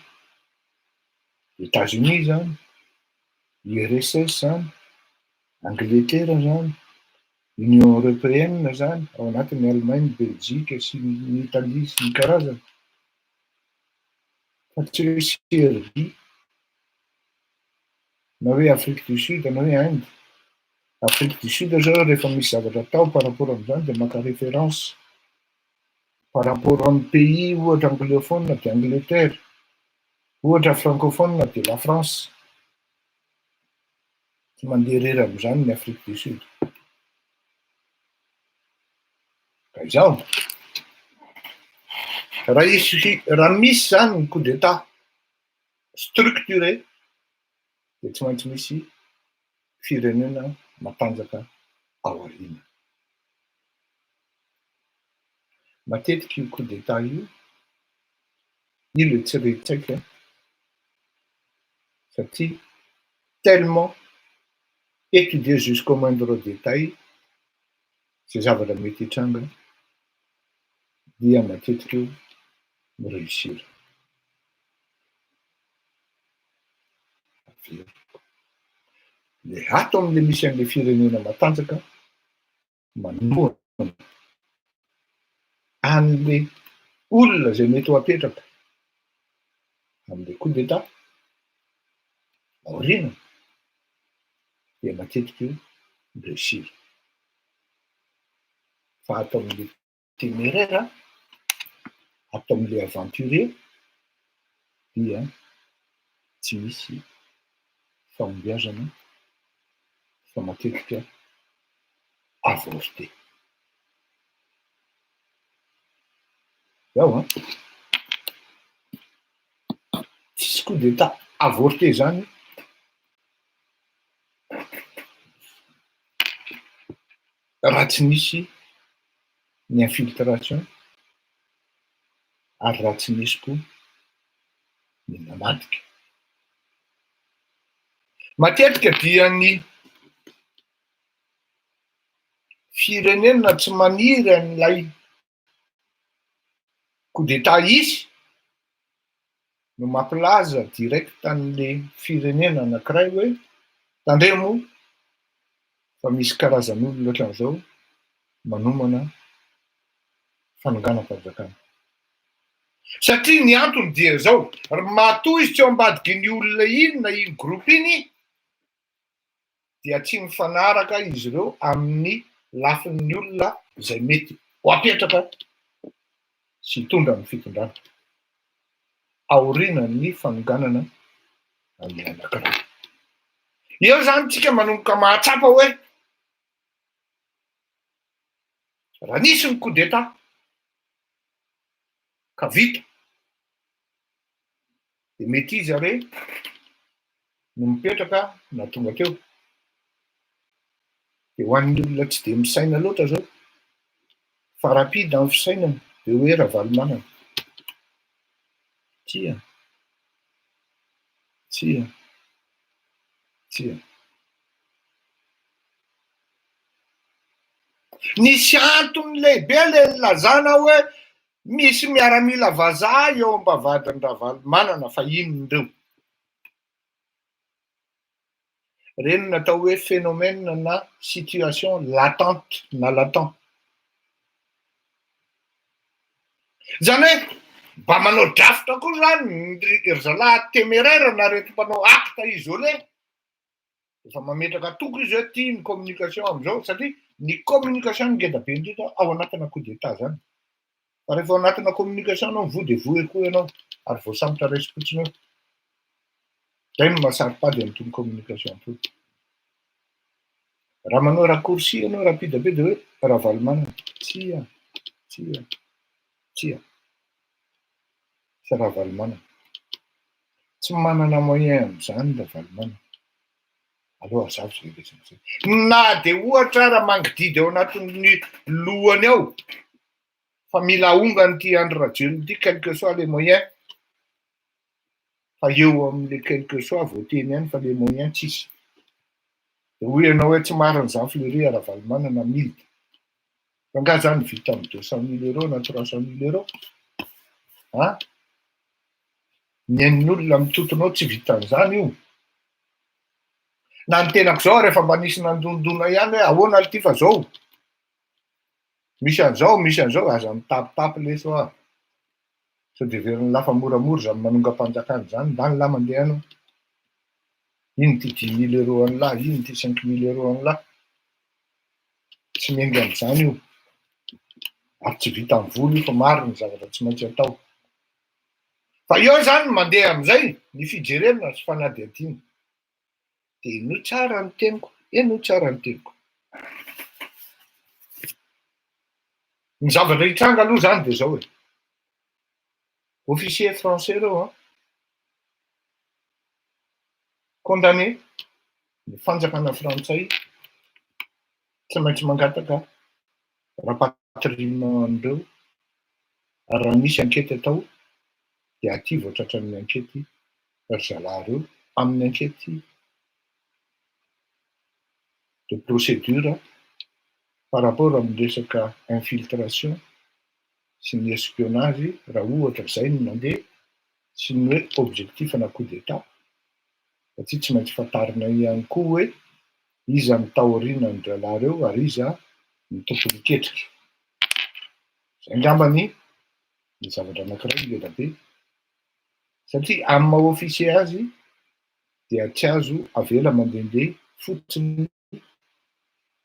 États-Unis zany, URSS zany, Angleterre zany, Union européenne zany, ao anatiny Allemagne, Belgique sy ny Italie sy ny karazany. Fa tsy hoe Serbie na hoe Afrique du Sud na hoe Inde. Afrique du Sud zao rehefa misy zavatra atao par rapport amin'izany de maka référence par rapport amin'ny pays ohatra anglophone de Angleterre, ohatra francophone de la France. Tsy mandeha rery amin'izany ny Afrique du Sud. Ka izao raha misy zany ny coup d'état structuré de tsy maintsy misy firenena matanjaka ao aoriana. Matetiky io coup d'état io le tsy reritsaika satria tellement étudié jusqu'au moindre détail zay zavatra mety hitranga dia matetiky io mireusir. Le ato amin'le misy an'le firenena matanjaka manohana an'le olona zay mety ho apetraka amin'le coup d'état aoriana dia matetiky io mireusir. Fa atao amin'le téméraire, atao amin'le aventurier dia tsy misy fahombiazana fa matetika avorté. Zao tsisy coup d'état avorté zany raha tsy misy ny infiltration ary raha tsy misy koa ny namadika. Matetika dia ny firenena tsy maniry an'ilay coup d'état isy no mampilaza direct an'le firenena anankiray hoe tandremo fa misy karazan'olona ohatran'izao manomana fanonganam-panjakana. Satria ny antony dia zao, matoa izy tsy ao ambadiky ny olona inona iny groupe iny, dia tsy mifanaraka izy ireo amin'ny lafin'ny olona zay mety ho apetraka sy hitondra ny fitondrana aorinan'ny fanonganana amin'ny anankiray. Eo zany tsika manomboka mahatsapa hoe raha nisy ny coup d'état ka vita de mety izy are no mipetraka na tonga teo de ho an'ny olona tsy de misaina loatra zao fa rapida amin'ny fisainana de hoe Ravalomanana. Tsia nisy antony lehibe le lazana hoe misy miaramila vazaha eo am-bavadin'ny Ravalomanana fa inondreo. Reny natao hoe phénomène na situation latente na latent. Zany hoe mba manao drafitra koa zany ry zalahy téméraire na reto mpanao acte isolé efa mametraka toko izy hoe tia ny communication am'izao satria ny communication ngeda be indrindra ao anatina coup d'état zany. Fa rehefa ao anatina communication anao vo de vo koa ianao ary voasambotra resy-potsinao. Zay no mahasaripady amin'itony communication toy. Raha manao raccourci ianao rapide be de hoe Ravalomanana. Tsia. Sy Ravalomanana. Tsy manana moyen am'izany Ravalomanana. Aleo azafy zay resaka zay. Na de ohatra raha mangididy ao anatin'ny lohany ao fa mila ahonga ty Andry Rajoelina ty quel que soit les moyens, fa eo amin'le quel que soit voateny ihany fa les moyens tsisy. De hoy ianao hoe tsy mariny zany fleurir Ravalomanana milde. Fa nga zany vita amin'ny 200 000 € na 300 000 €. Ah? Ny ain'olona mitotonao tsy vitan'izany io. Na ny tenako zao rehefa mba nisy nandondona ihany hoe ahoana ty fa zao. Misy an'izao aza mitapitapy leso ah. Sao de veriny lafa moramora zany manonga-panjakana zany ndany la mandeha anao. Iny ty 10 000 € an'lahy, iny ty 5 000 € an'lahy. Tsy miainga am'izany io. Ary tsy vita amin'ny volo io fa maro ny zavatra tsy maintsy atao. Fa eo zany mandeha am'izay ny fijerena sy fanadihadiana. De ino tsara ny teniko. Ny zavatra hitranga aloha zany de zao hoe officier français reo condamné ny fanjakana frantsay tsy maintsy mangataka rapatriement andreo ary raha misy ankety atao de aty voatratran'ny ankety ry zalahy reo amin'ny ankety de procédure par rapport amin'ny resaka infiltration sy ny espionnage raha ohatra zay no mandeha sy ny hoe objectif na coup d'état. Satria tsy maintsy fantarina ihany koa hoe iza mitaoriana ny zalahy reo ary iza ny tompony ketrika. Zay angambany ny zavatra anankiray ngeda be. Satria amin'ny maha officier azy dia tsy azo avela mandehandeha fotsiny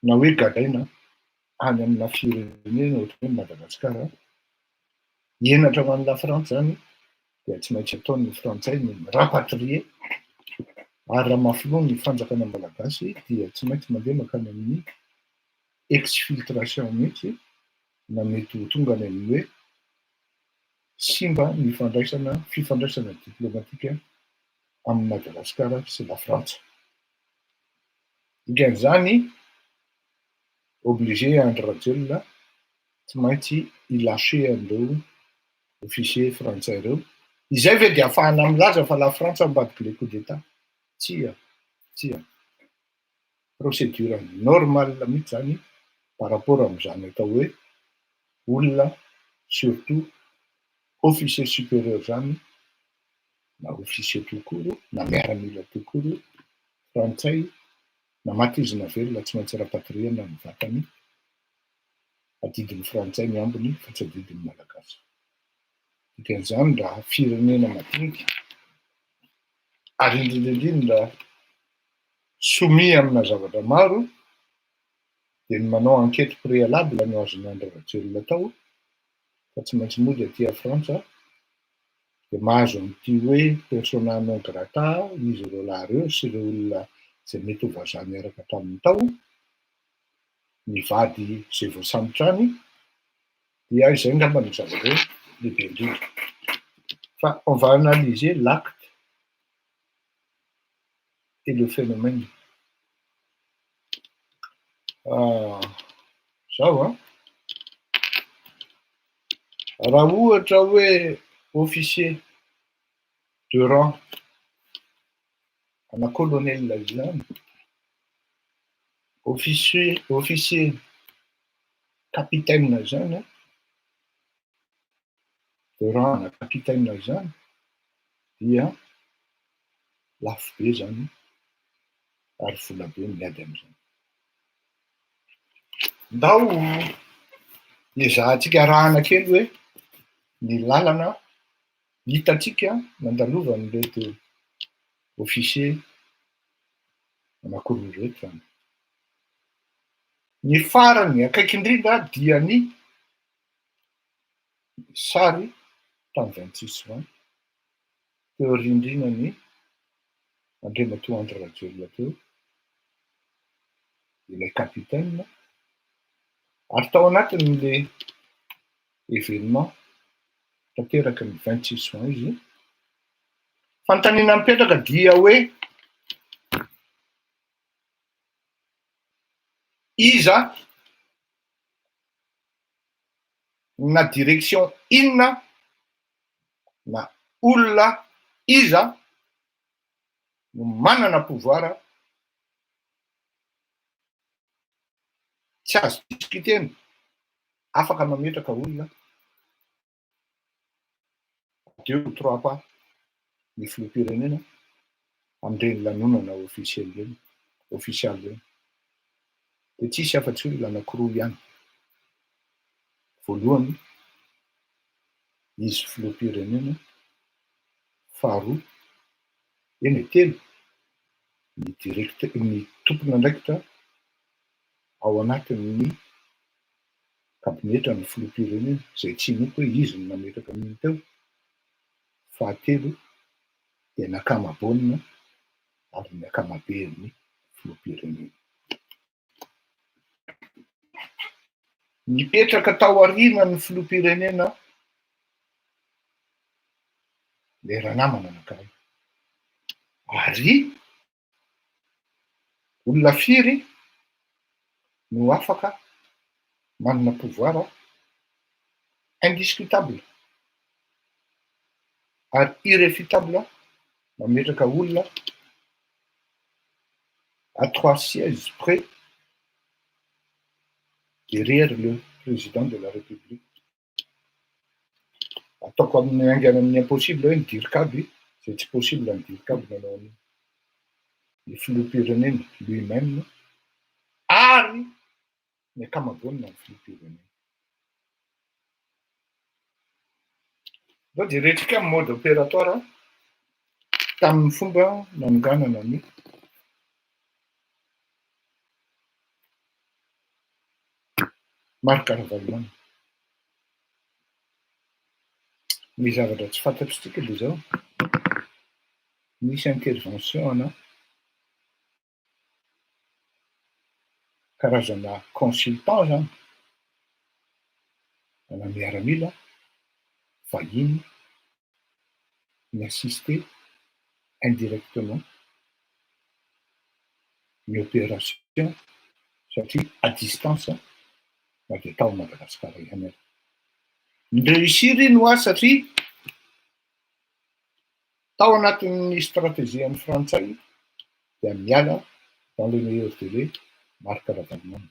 na hoe gadaina any amina firenena ohatra hoe Madagasikara. Hienatra ho an'ny la France zany dia tsy maintsy ataon'ny frantsay ny rapatrier ary raha mafinoa ny fanjakana malagasy dia tsy maintsy mandeha makany amin'ny exfiltration mihitsy na mety ho tonga any amin'ny hoe simba ny fifandraisana diplomatika amin'ny Madagasikara sy la Frantsa. Dikan'izany obligé Andry Rajoelina tsy maintsy ilâcher andreo officier frantsay reo. Izay ve de ahafahana milaza fa la France ambadiky le coup d'état? Tsia. Procédure normale mihitsy zany par rapport am'izany atao hoe olona surtout officier supérieur zany na officier tout court na miaramila tout court frantsay na matizina velona tsy maintsy rapatriena ny vatany adidiny frantsay ny ambiny fa tsy adidiny malagasy. dikan'izany raha firenena madinika ary indrindrindrindra somi amina zavatra maro dia ny manao enquête préalable no azony Andry Rajoelina tao fa tsy maintsy mody aty a Frantsa dia mahazo an'ity hoe persona non grata izy ireo lahy ireo sy ireo olona izay mety ho vazaha miaraka taminy tao mivady izay voasambotra any dia izay ngamba ny zavatra lehibe indrindra fa on va analyser l'acte et le phénomène. Zao raha ohatra hoe officier de rang ana colonel zany, officier capitaine zany de rang ana capitaine zany dia lafo be zany ary vola be miady am'izany. Ndao ezahantsika arahana kely hoe ny lalana hitatsika nandalovan'ny reto officier anankiroa reto zany. Ny farany akaiky indrindra dia ny sary tamin'ny 26 juin teo rindrinany Andriamatoa Andry Rajoelina teo ilay capitaine ary tao anatin'le événement tanteraky ny 26 juin izy fanontaniana mipetraka dia hoe iza na direction inona na olona iza no manana pouvoir tsy azo discutena afaka mametraka olona 2 ou 3 pas ny filoham-pirenena amin'ireny lanonana officiel reny dia tsisy afa-tsy olona anankiroa ihany. Voalohany izy filoham-pirenena, faharoa eny telo ny tompona andraikitra ao anatin'ny kabinetra ny filoham-pirenena izay tsy inoko hoe izy no nametraka amin'iny teo. Fahatelo dia ny ankamaboanina ary ny ankamaben'ny filoham-pirenena. Nipetraka tao aoriana ny filoham-pirenena le ranamana anankiray ary olona firy no afaka manana pouvoir indiscutable ary irréfutable mametraka olona à 3 sièges près derrière le président de la République. Ataoko amin'ny aingana amin'ny impossible hoe nidirikaby zay tsy possible nidirikaby nanao ny filoham-pirenena lui-même ary ny ankamaboanina ny filoham-pirenena. Zao dia rehetrika amin'ny mode opératoire tamin'ny fomba nanonganana ny Marc Ravalomanana. Ny zavatra tsy fantatritsika dia zao misy intervention ana karazana consultant zany ana miaramila vahiny ny assister indirectement ny opération satria à distance na dia tao Madagasikara ihany ary. Nireusir iny ho azy satria tao anatin'ny stratégie an'ny Frantsay dia miala dans le meilleur délai Marc Ravalomanana.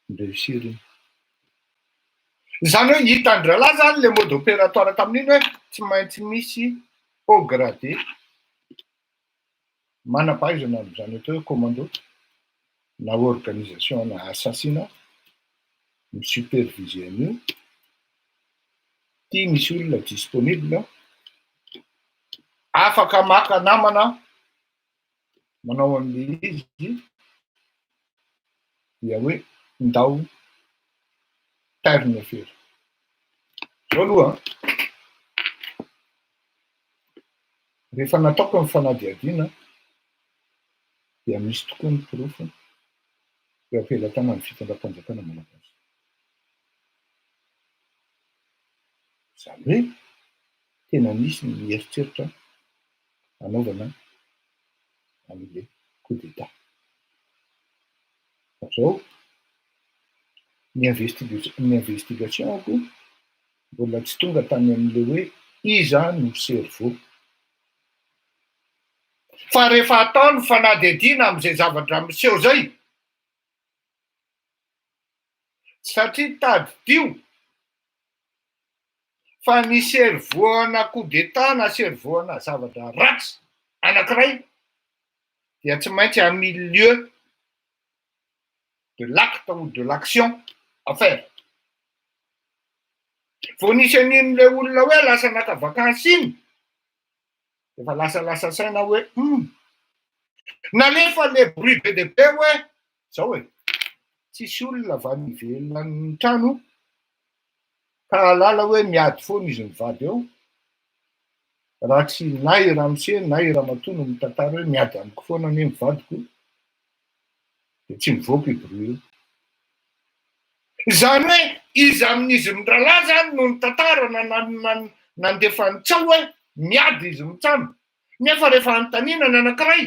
Nireusir iny. Zany hoe hitandràlahy zany le mode opératoire tamin'iny hoe tsy maintsy misy haut gradé manam-pahaizana amin'izany atao hoe commando na organisation na assassinat mi superviser an'io ty misy olona disponible afaka maka namana manao an'le izy dia hoe ndao tairina fery zao aloha rehefa nataoko ny fanadiadiana dia misy tokoa ny pirofo eo ampelatana ny fitondram-panjakana malagasy zany hoe tena misy ny mieritreritra anaovana an'le coup d'état zao ny investigationko mbola tsy tonga tany amin'le hoe iza no cerveau fa rehefa atao ny fanadiadiana am'izay zavatra miseho zay satria tady dio fa ny cerveau-na coup d'état na cerveau-na zavatra ratsy anankiray dia tsy maintsy à milieu de l'acte ou de l'action à faire vo nisy anin'le olona hoe lasa naka vakansy iny efa lasa saina hoe nalefa le bruit be de be hoe zao hoe tsisy olona va nivelona ny trano ka alala hoe miady foana izy mivady eo raha tsy nay ramose nay ramatono mitantara hoe miady amiko foana ny mivadiko de tsy mivoaka i bruit io zany hoe izy amin'izy midrala zany no ny tantara nandefa nitsao hoe miady izy mitsano nefa rehefa antaninana anankiray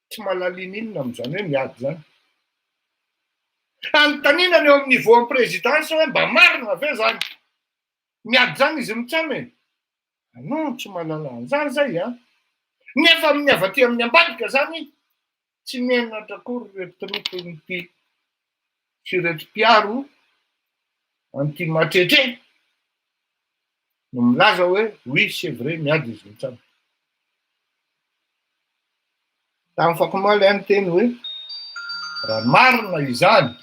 tsy mahalaliana inona am'izany hoe miady zany antaninana eo amin'ny niveau présidence hoe mba marina ve zany miady zany izy mitsano e non tsy mahalala an'izany zay a nefa amin'ny avy aty amin'ny ambadika zany tsy menatra akory reto tropon'ity sy reto mpiaro an'ity matretre no milaza hoe oui c'est vrai miady izy mitsano tamin'ny fakomaly any teny hoe raha marina izany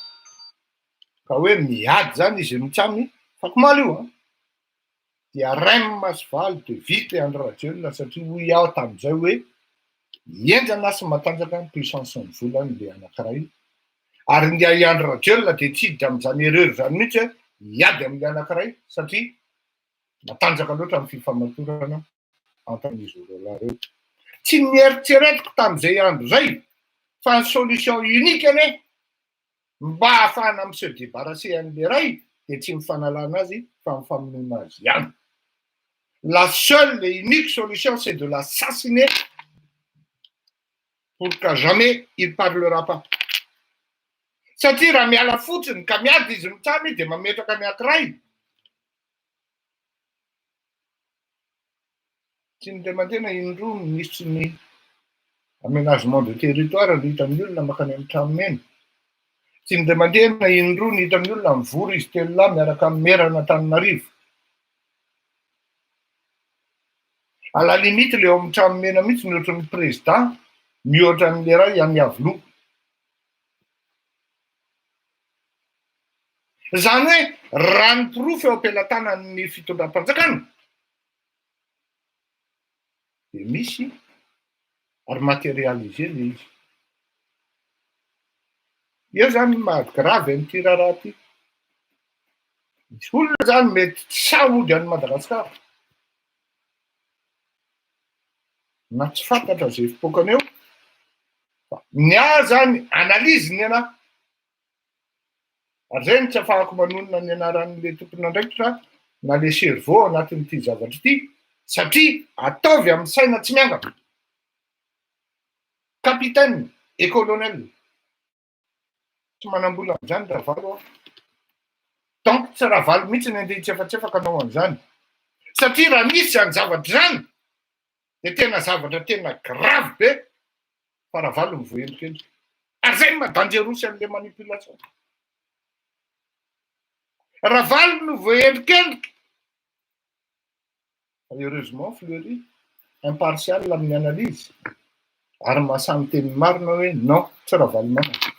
ka hoe miady zany izy mitsamy fakomaly io dia remma sy valy de vita andro rajelona satria ho iaho tamin'izay hoe hienjana sy matanjaka ny puissance ny volany le anankiray ary ndia iandro rajelona de tsiditra am'izany ereur zany mihitsy hoe hiady amin'le anankiray satria matanjaka loatra amin'ny fifamatorana antan'izy roa reo tsy mieritseretiko tamin'izay andro zay fa ny solution unique ane mba ahafahana amy se débarrasser an'le ray de tsy mifanalana azy fa mifamonoana azy ihany la seule et unique solution c'est de l'assassiner pour qu'à jamais il parlera pas satria raha miala fotsiny ka miady izy mitsamy de mametraka ny ankiray tsy ny demandena indroa misy ny aménagement de territoire ny hitan'ny olona makany amin'ny tranoneny tsy ny demandena indroa ny hitan'ny olona mivory izy telo lahy miaraka amin'ny merana Antananarivo à la limite le eo amin'ny tranonena mihitsy ny ohatran'ny président mihoatra n'le ray amin'ny avoloa zany hoe raha ny pirofo eo ampelantanany fitondram-panjakana de misy ary matérialisé le izy eo zany mahagravy an'ity raharaha ty misy olona zany mety tsy saody any Madagasikara na tsy fantatra zay fipoakana eo ny a zany analyziny ana ary zay ny tsy afahako manonona ny anaran'le tompon'andraikitra na le cerveau anatin'ity zavatra ity satria ataovy amin'ny saina tsy miangana capitaine et colonel tsy manam-bola am'izany Ravalo donc tsy Ravalo mihitsy ny andeha hitsefatsefaka anao an'izany satria raha misy zany zavatra zany de tena zavatra tena grave be fa Ravalo mivoendrikendrika ary zay no madangerosy an'le manipulation Ravalo no voendrikendrika heureusement Fleury impartial amin'ny analyse ary mahasamy teny marina hoe non tsy Ravalo manana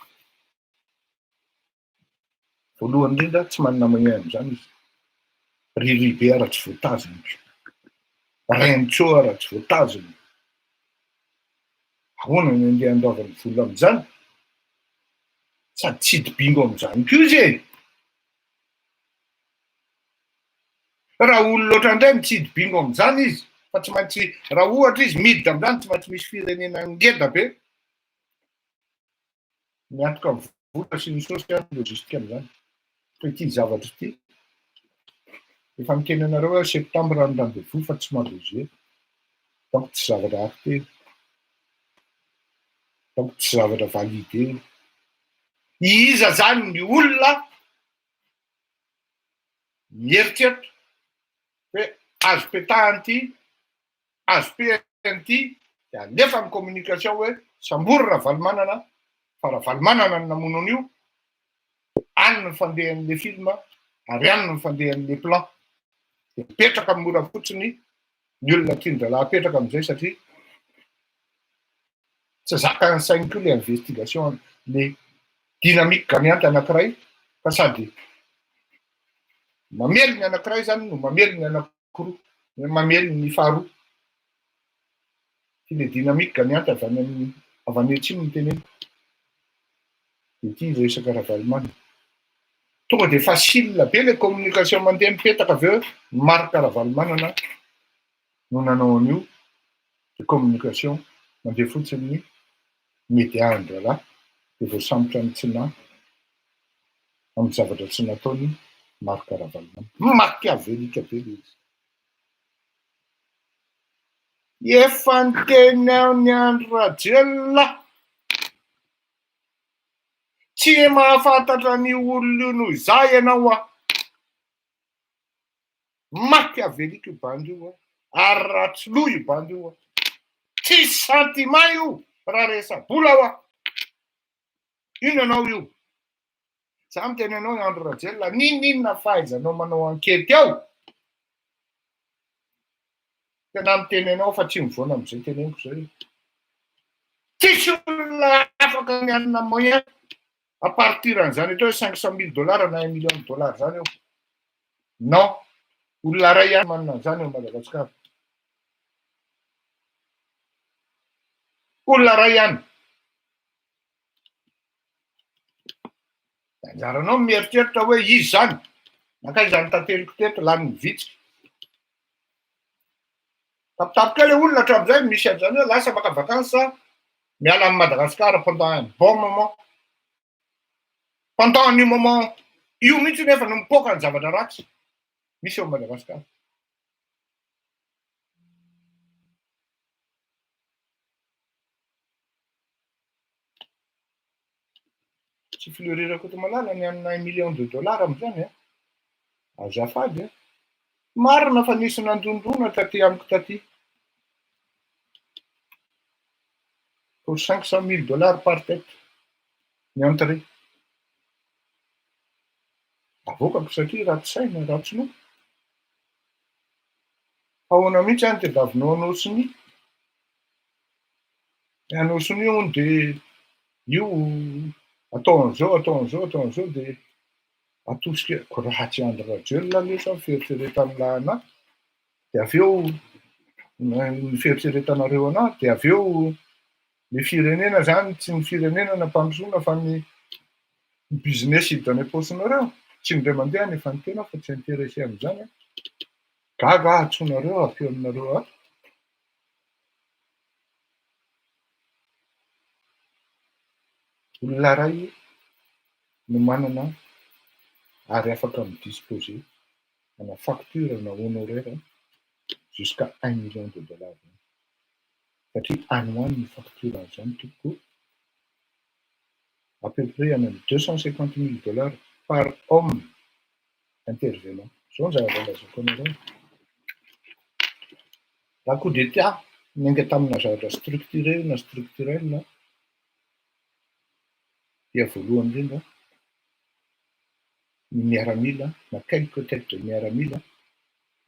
voalohany indrindra tsy manana moyen am'izany izy riribe raha tsy voatazony, renitsoa raha tsy voatazony. Ahoana ny andeha andaovany vola amin'izany? Sady tsy hidibingo amin'izany koa izy e. Raha olo loatra indray ny tsy hidibingo amin'izany izy, fa tsy maintsy raha ohatra izy miditra amin'izany tsy maintsy misy firenena ngeda be miantoka amin'ny vola sy ny sosialy lojistika amin'izany. Fa ity zavatra ity, efa miteny anareo hoe septambra ny rendez-vous fa tsy malojeo. Donc tsy zavatra acté, donc tsy zavatra validé. Iza zany ny olona mieritseritra hoe azo petahany azo pehan'ity de alefa amin'ny communication hoe sambory raha valimanana, fa raha valimanana ny namono an'io, any ny fandehan'le filma ary any ny fandehan'le plan. De mipetraka amin'ny mora fotsiny ny olona tian-dralahy apetraka amin'izay satria tsy zaka ny sainy koa le investigation, le dynamique gagnante anankiray, fa sady mamely ny anankiray zany no mamely ny anankiroa, mamely ny faharoa. Ty le dynamique gagnante avy any atsimo ny teneny. Ity resaka raha valimana. Tonga de facile be le communication mandeha mipetaka avy eo marika raha valimanana no nanao an'io, de communication mandeha fotsiny ny média an-dralahy de voasambotra ny tsinahy amin'ny zavatra tsy nataony marika raha valimana. Machiavélika be le izy. Efa niteny amin'ny Andry Rajoelina, tsy mahafantatra ny olona io noho izay ianao a. Machiavélika io bandy io a, ary ratsoloha io bandy io a. Tsy sentiment io raha resa-bola aho a. Ino anao io? Za miteny anao Andry Rajoelina, ninona fahaizanao manao ankety ao? Tena miteny anao fa tsy mivoana amin'izay teneniko zay. Tsisy olona afaka mianana moyen à partir an'izany atao $500,000 na $1,000,000 zany eo. Non, olona ray ihany manana an'izany eo Madagasikara. Olona ray ihany. Anjaranao mieritreritra hoe izy zany, nakay zany tanteriko teto lany vitsika. Tapitapika le olona hatramin'izay misy an'izany hoe lasa maka vakansa miala amin'ny Madagasikara pendant un bon moment. Pendant un moment io mihitsy nefa no mipoaka ny zavatra ratsy misy eo Madagasikara. Tsy filorerako eto malala ny anina $1,000,000 amin'izany a. Azafady a. Marina fa nisy nandondona taty amiko taty. Pour $500,000 par tête ny entrée. Avokako satria ratsy saina, ratsy loha. Ahoana mihitsy any tadiavinao anosiny. Anosiny io de io atao an'izao de atosika ratsy Andry Rajoelina lefa fieritreretan'ny anahy. De avy eo ny fieritreretanareo anahy, de avy eo ny firenena zany tsy ny firenena nampandrosoana fa ny business hiditra any am-posinareo. Tsy indray mandeha nefa ny tena fa tsy intéressé amin'izany. Gaga atsonareo apeo aminareo ato. Olona ray no manana ary afaka midisposer ana facture na honoraire jusqu'à $1,000,000. Satria any ho any ny facture an'izany tompoko. À peu près amin'ny $250,000 par homme intervenant. Zao ny zavatra lazako anareo. Raha coup d'état niainga tamina zavatra structuré na structurel dia voalohany indrindra ny miaramila na quelque tête de miaramila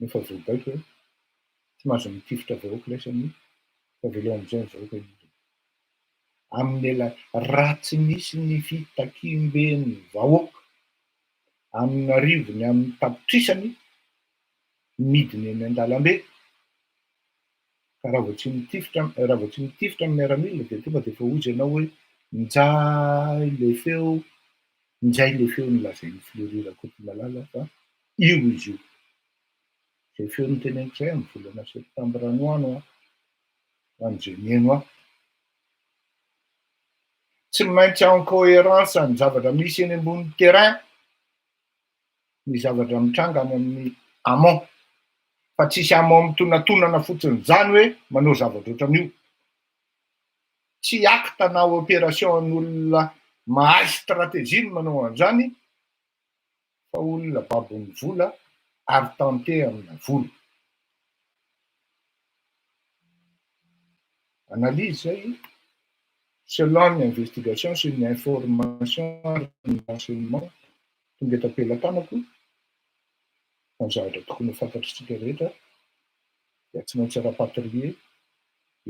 nefa voabaiko hoe tsy mahazo mitifitra vahoaka laisany fa velao amin'izay ny vahoaka indrindra. Amin'ny ratsy misy ny fitakimben'ny vahoaka amin'ny arivony amin'ny tapitrisany midiny eny an-dalambe ka raha vao tsy mitifitra amin'ny miaramila de tonga de efa ozy ianao hoe minjay le feo nolazain'ny Fleury Rakotomalala fa io izy io. Zay feo noteneniko zay amin'ny volana septambra noano ho an'izay mihaino aho. Tsy maintsy en cohérence ny zavatra misy eny ambony terrain, ny zavatra mitranga any amin'ny amont, fa tsisy amont mitonatonana fotsiny zany hoe manao zavatra ohatran'io. Tsy acte na opération an'olona mahay stratégie no manao an'izany fa olona babon'ny vola ary tante amina vola. Analyse zay selon ny investigation sy ny information ny renseignement tonga eto am-pelatanako fa ny zavatra tokony ho fantatritsika rehetra dia tsy maintsy rapatrier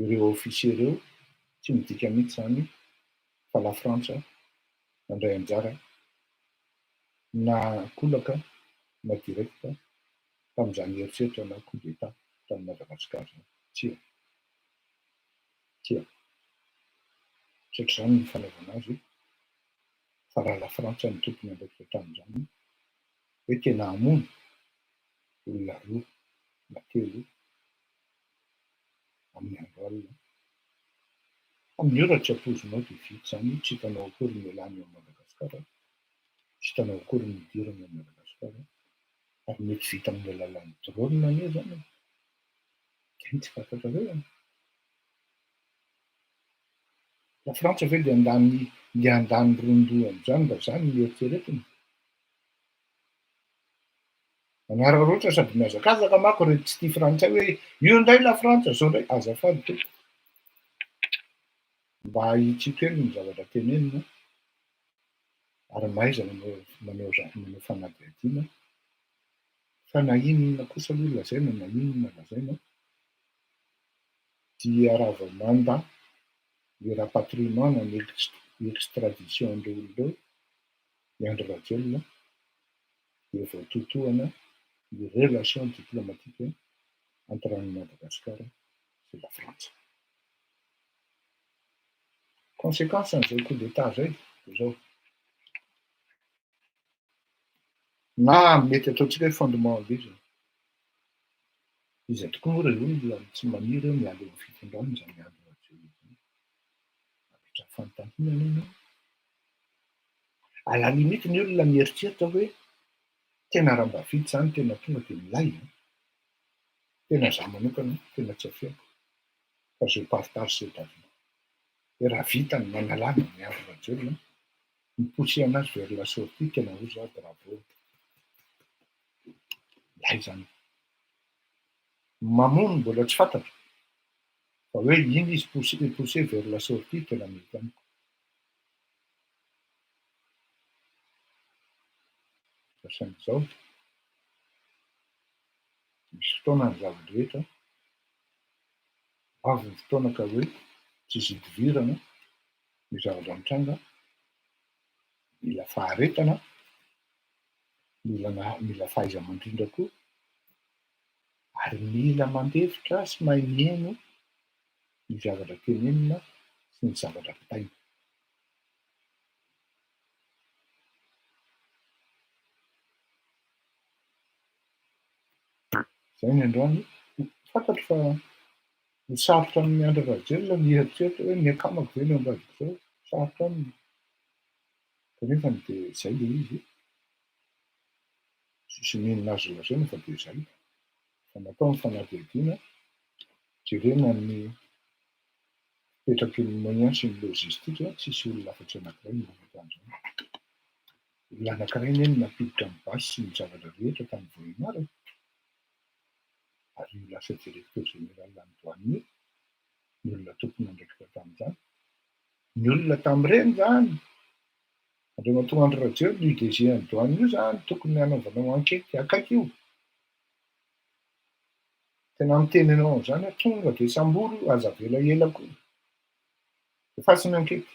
ireo officier ireo tsy midika mihitsy zany fa la Frantsa mandray anjara na kolaka na direkta tamin'izany heritreritra na coup d'état tamin'ny Madagasikara zany. Tsia. Ohatr'izany ny fanaovana azy fa raha la Frantsa ny tompony andraikitra tamin'izany hoe tena hamono olona roa na telo amin'ny andro alina. Amin'ny ora tsy ampoizinao de vita zany, tsy hitanao akory ny ialany ao Madagasikara, tsy hitanao akory ny idirana ao Madagasikara ary mety vita amin'ny alalan'ny drone anie zany. Zay tsy fantatrareo. La Frantsa ve le andany rondoa am'izany mba zany ny eritreretiny. Manaraka roatra sady mihazakazaka manko reto tsy tia frantsay hoe io indray la Frantsa zao indray azafady to. Mba hitsiko kely ny zavatra tenenina ary maiza manao fanadihadiana fa na inona kosa aloha lazaina na inona lazaina dia raha vao manda le rapatriement na ny extradition an'ireo olona ireo ny Andry Rajoelina dia vao totohana ny relation diplomatique entre an'i Madagasikara sy la Frantsa. Conséquence an'izay coup d'état zay dia zao. Na mety ataontsika hoe fondement be zany. Iza tokoa moa ireo olona tsy maniry hoe miala eo fitondranana zany Andry Rajoelina. Apetra fanontaniana ianao. À la limite ny olona mieritreritra hoe tena raha mba vita zany tena tonga dia milay. Tena izaho manokana tena tsy afiako fa je partage cet avis. Dia raha vita ny manalàna ny Andry Rajoelina, mi-pousser anazy vers la sortie tena hoy izaho bravo. Milay zany. Mamono mbola tsy fantatra fa hoe iny izy pousser vers la sortie tena mety amiko. Sain'izao misy fotoana ny zava-drehetra avy ny fotoana ka hoe tsisy idivirana ny zavatra mitranga, mila faharetana, mila fahaiza-mandrindra koa ary mila mandefitra sy mahay mihaino ny zavatra tenenina sy ny zavatra pitaina. Zay ny androany fantatro fa ny sarotra amin'ny Andry Rajoelina ny eritreritra hoe ny akamako ve no ambadika zao, sarotra aminy. Kanefany dia izay le izy. Tsisy n'inona azo lazaina fa dia izay. Fa natao ny fanadihadiana, jerena ny fipetraky ny moyen sy ny lojistika, tsisy olona afa-tsy anankiray no afaka an'izany. Olona anankiray anie no nampiditra ny basy sy ny zavatra rehetra tamin'ny voahinara. Ary io lasa directeur général ny douane, ny olona tompony andraikitra tamin'izany. Ny olona tamin'ireny zany. Andreo mahatonga Andry Rajoelina io DG ny douane io zany tokony hanaovanao ankety akaiky io. Tena miteny anao an'izany tonga dia samboro aza avela ela koa. Efa ny ankety.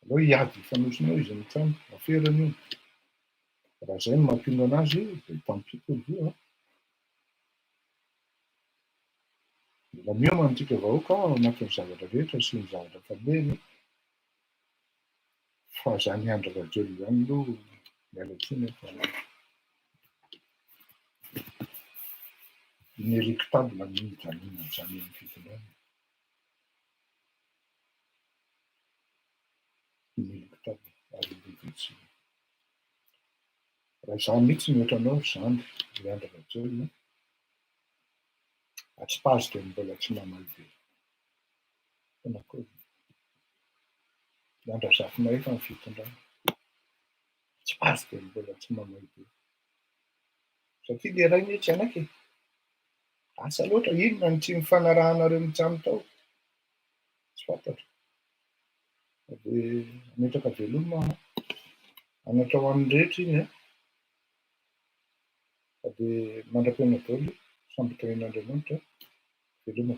Aleo hiady hifanosonao izy mitrano, aferany io. raha zay no mampino anazy de tampiko izy io. Mila miomana antsika vahoaka anatin'ny zavatra rehetra sy ny zavatra fandehany, fa zany andro rajolo zany aloha miala tsiny fa inéluctable mijanona zany amin'ny fitondrana. Inéluctable ary vitsy. Raha izaho mihitsy ny ohatranao zany ny andro rajolo, atsipazy dia mbola tsy mamaly be. Tena akory. Ny andro azafina efa ny fitondrana. Atsipazy dia mbola tsy mamaly be. Satria le iray mihitsy anaky asa loatra, inona ny tsy mifanarahanareo mitsamo tao? Tsy fantatra. Dia ametraka veloma anatra ho an'ny rehetra iny dia mandra-piaina daholo, sambatra ain'Andriamanitra, veloma.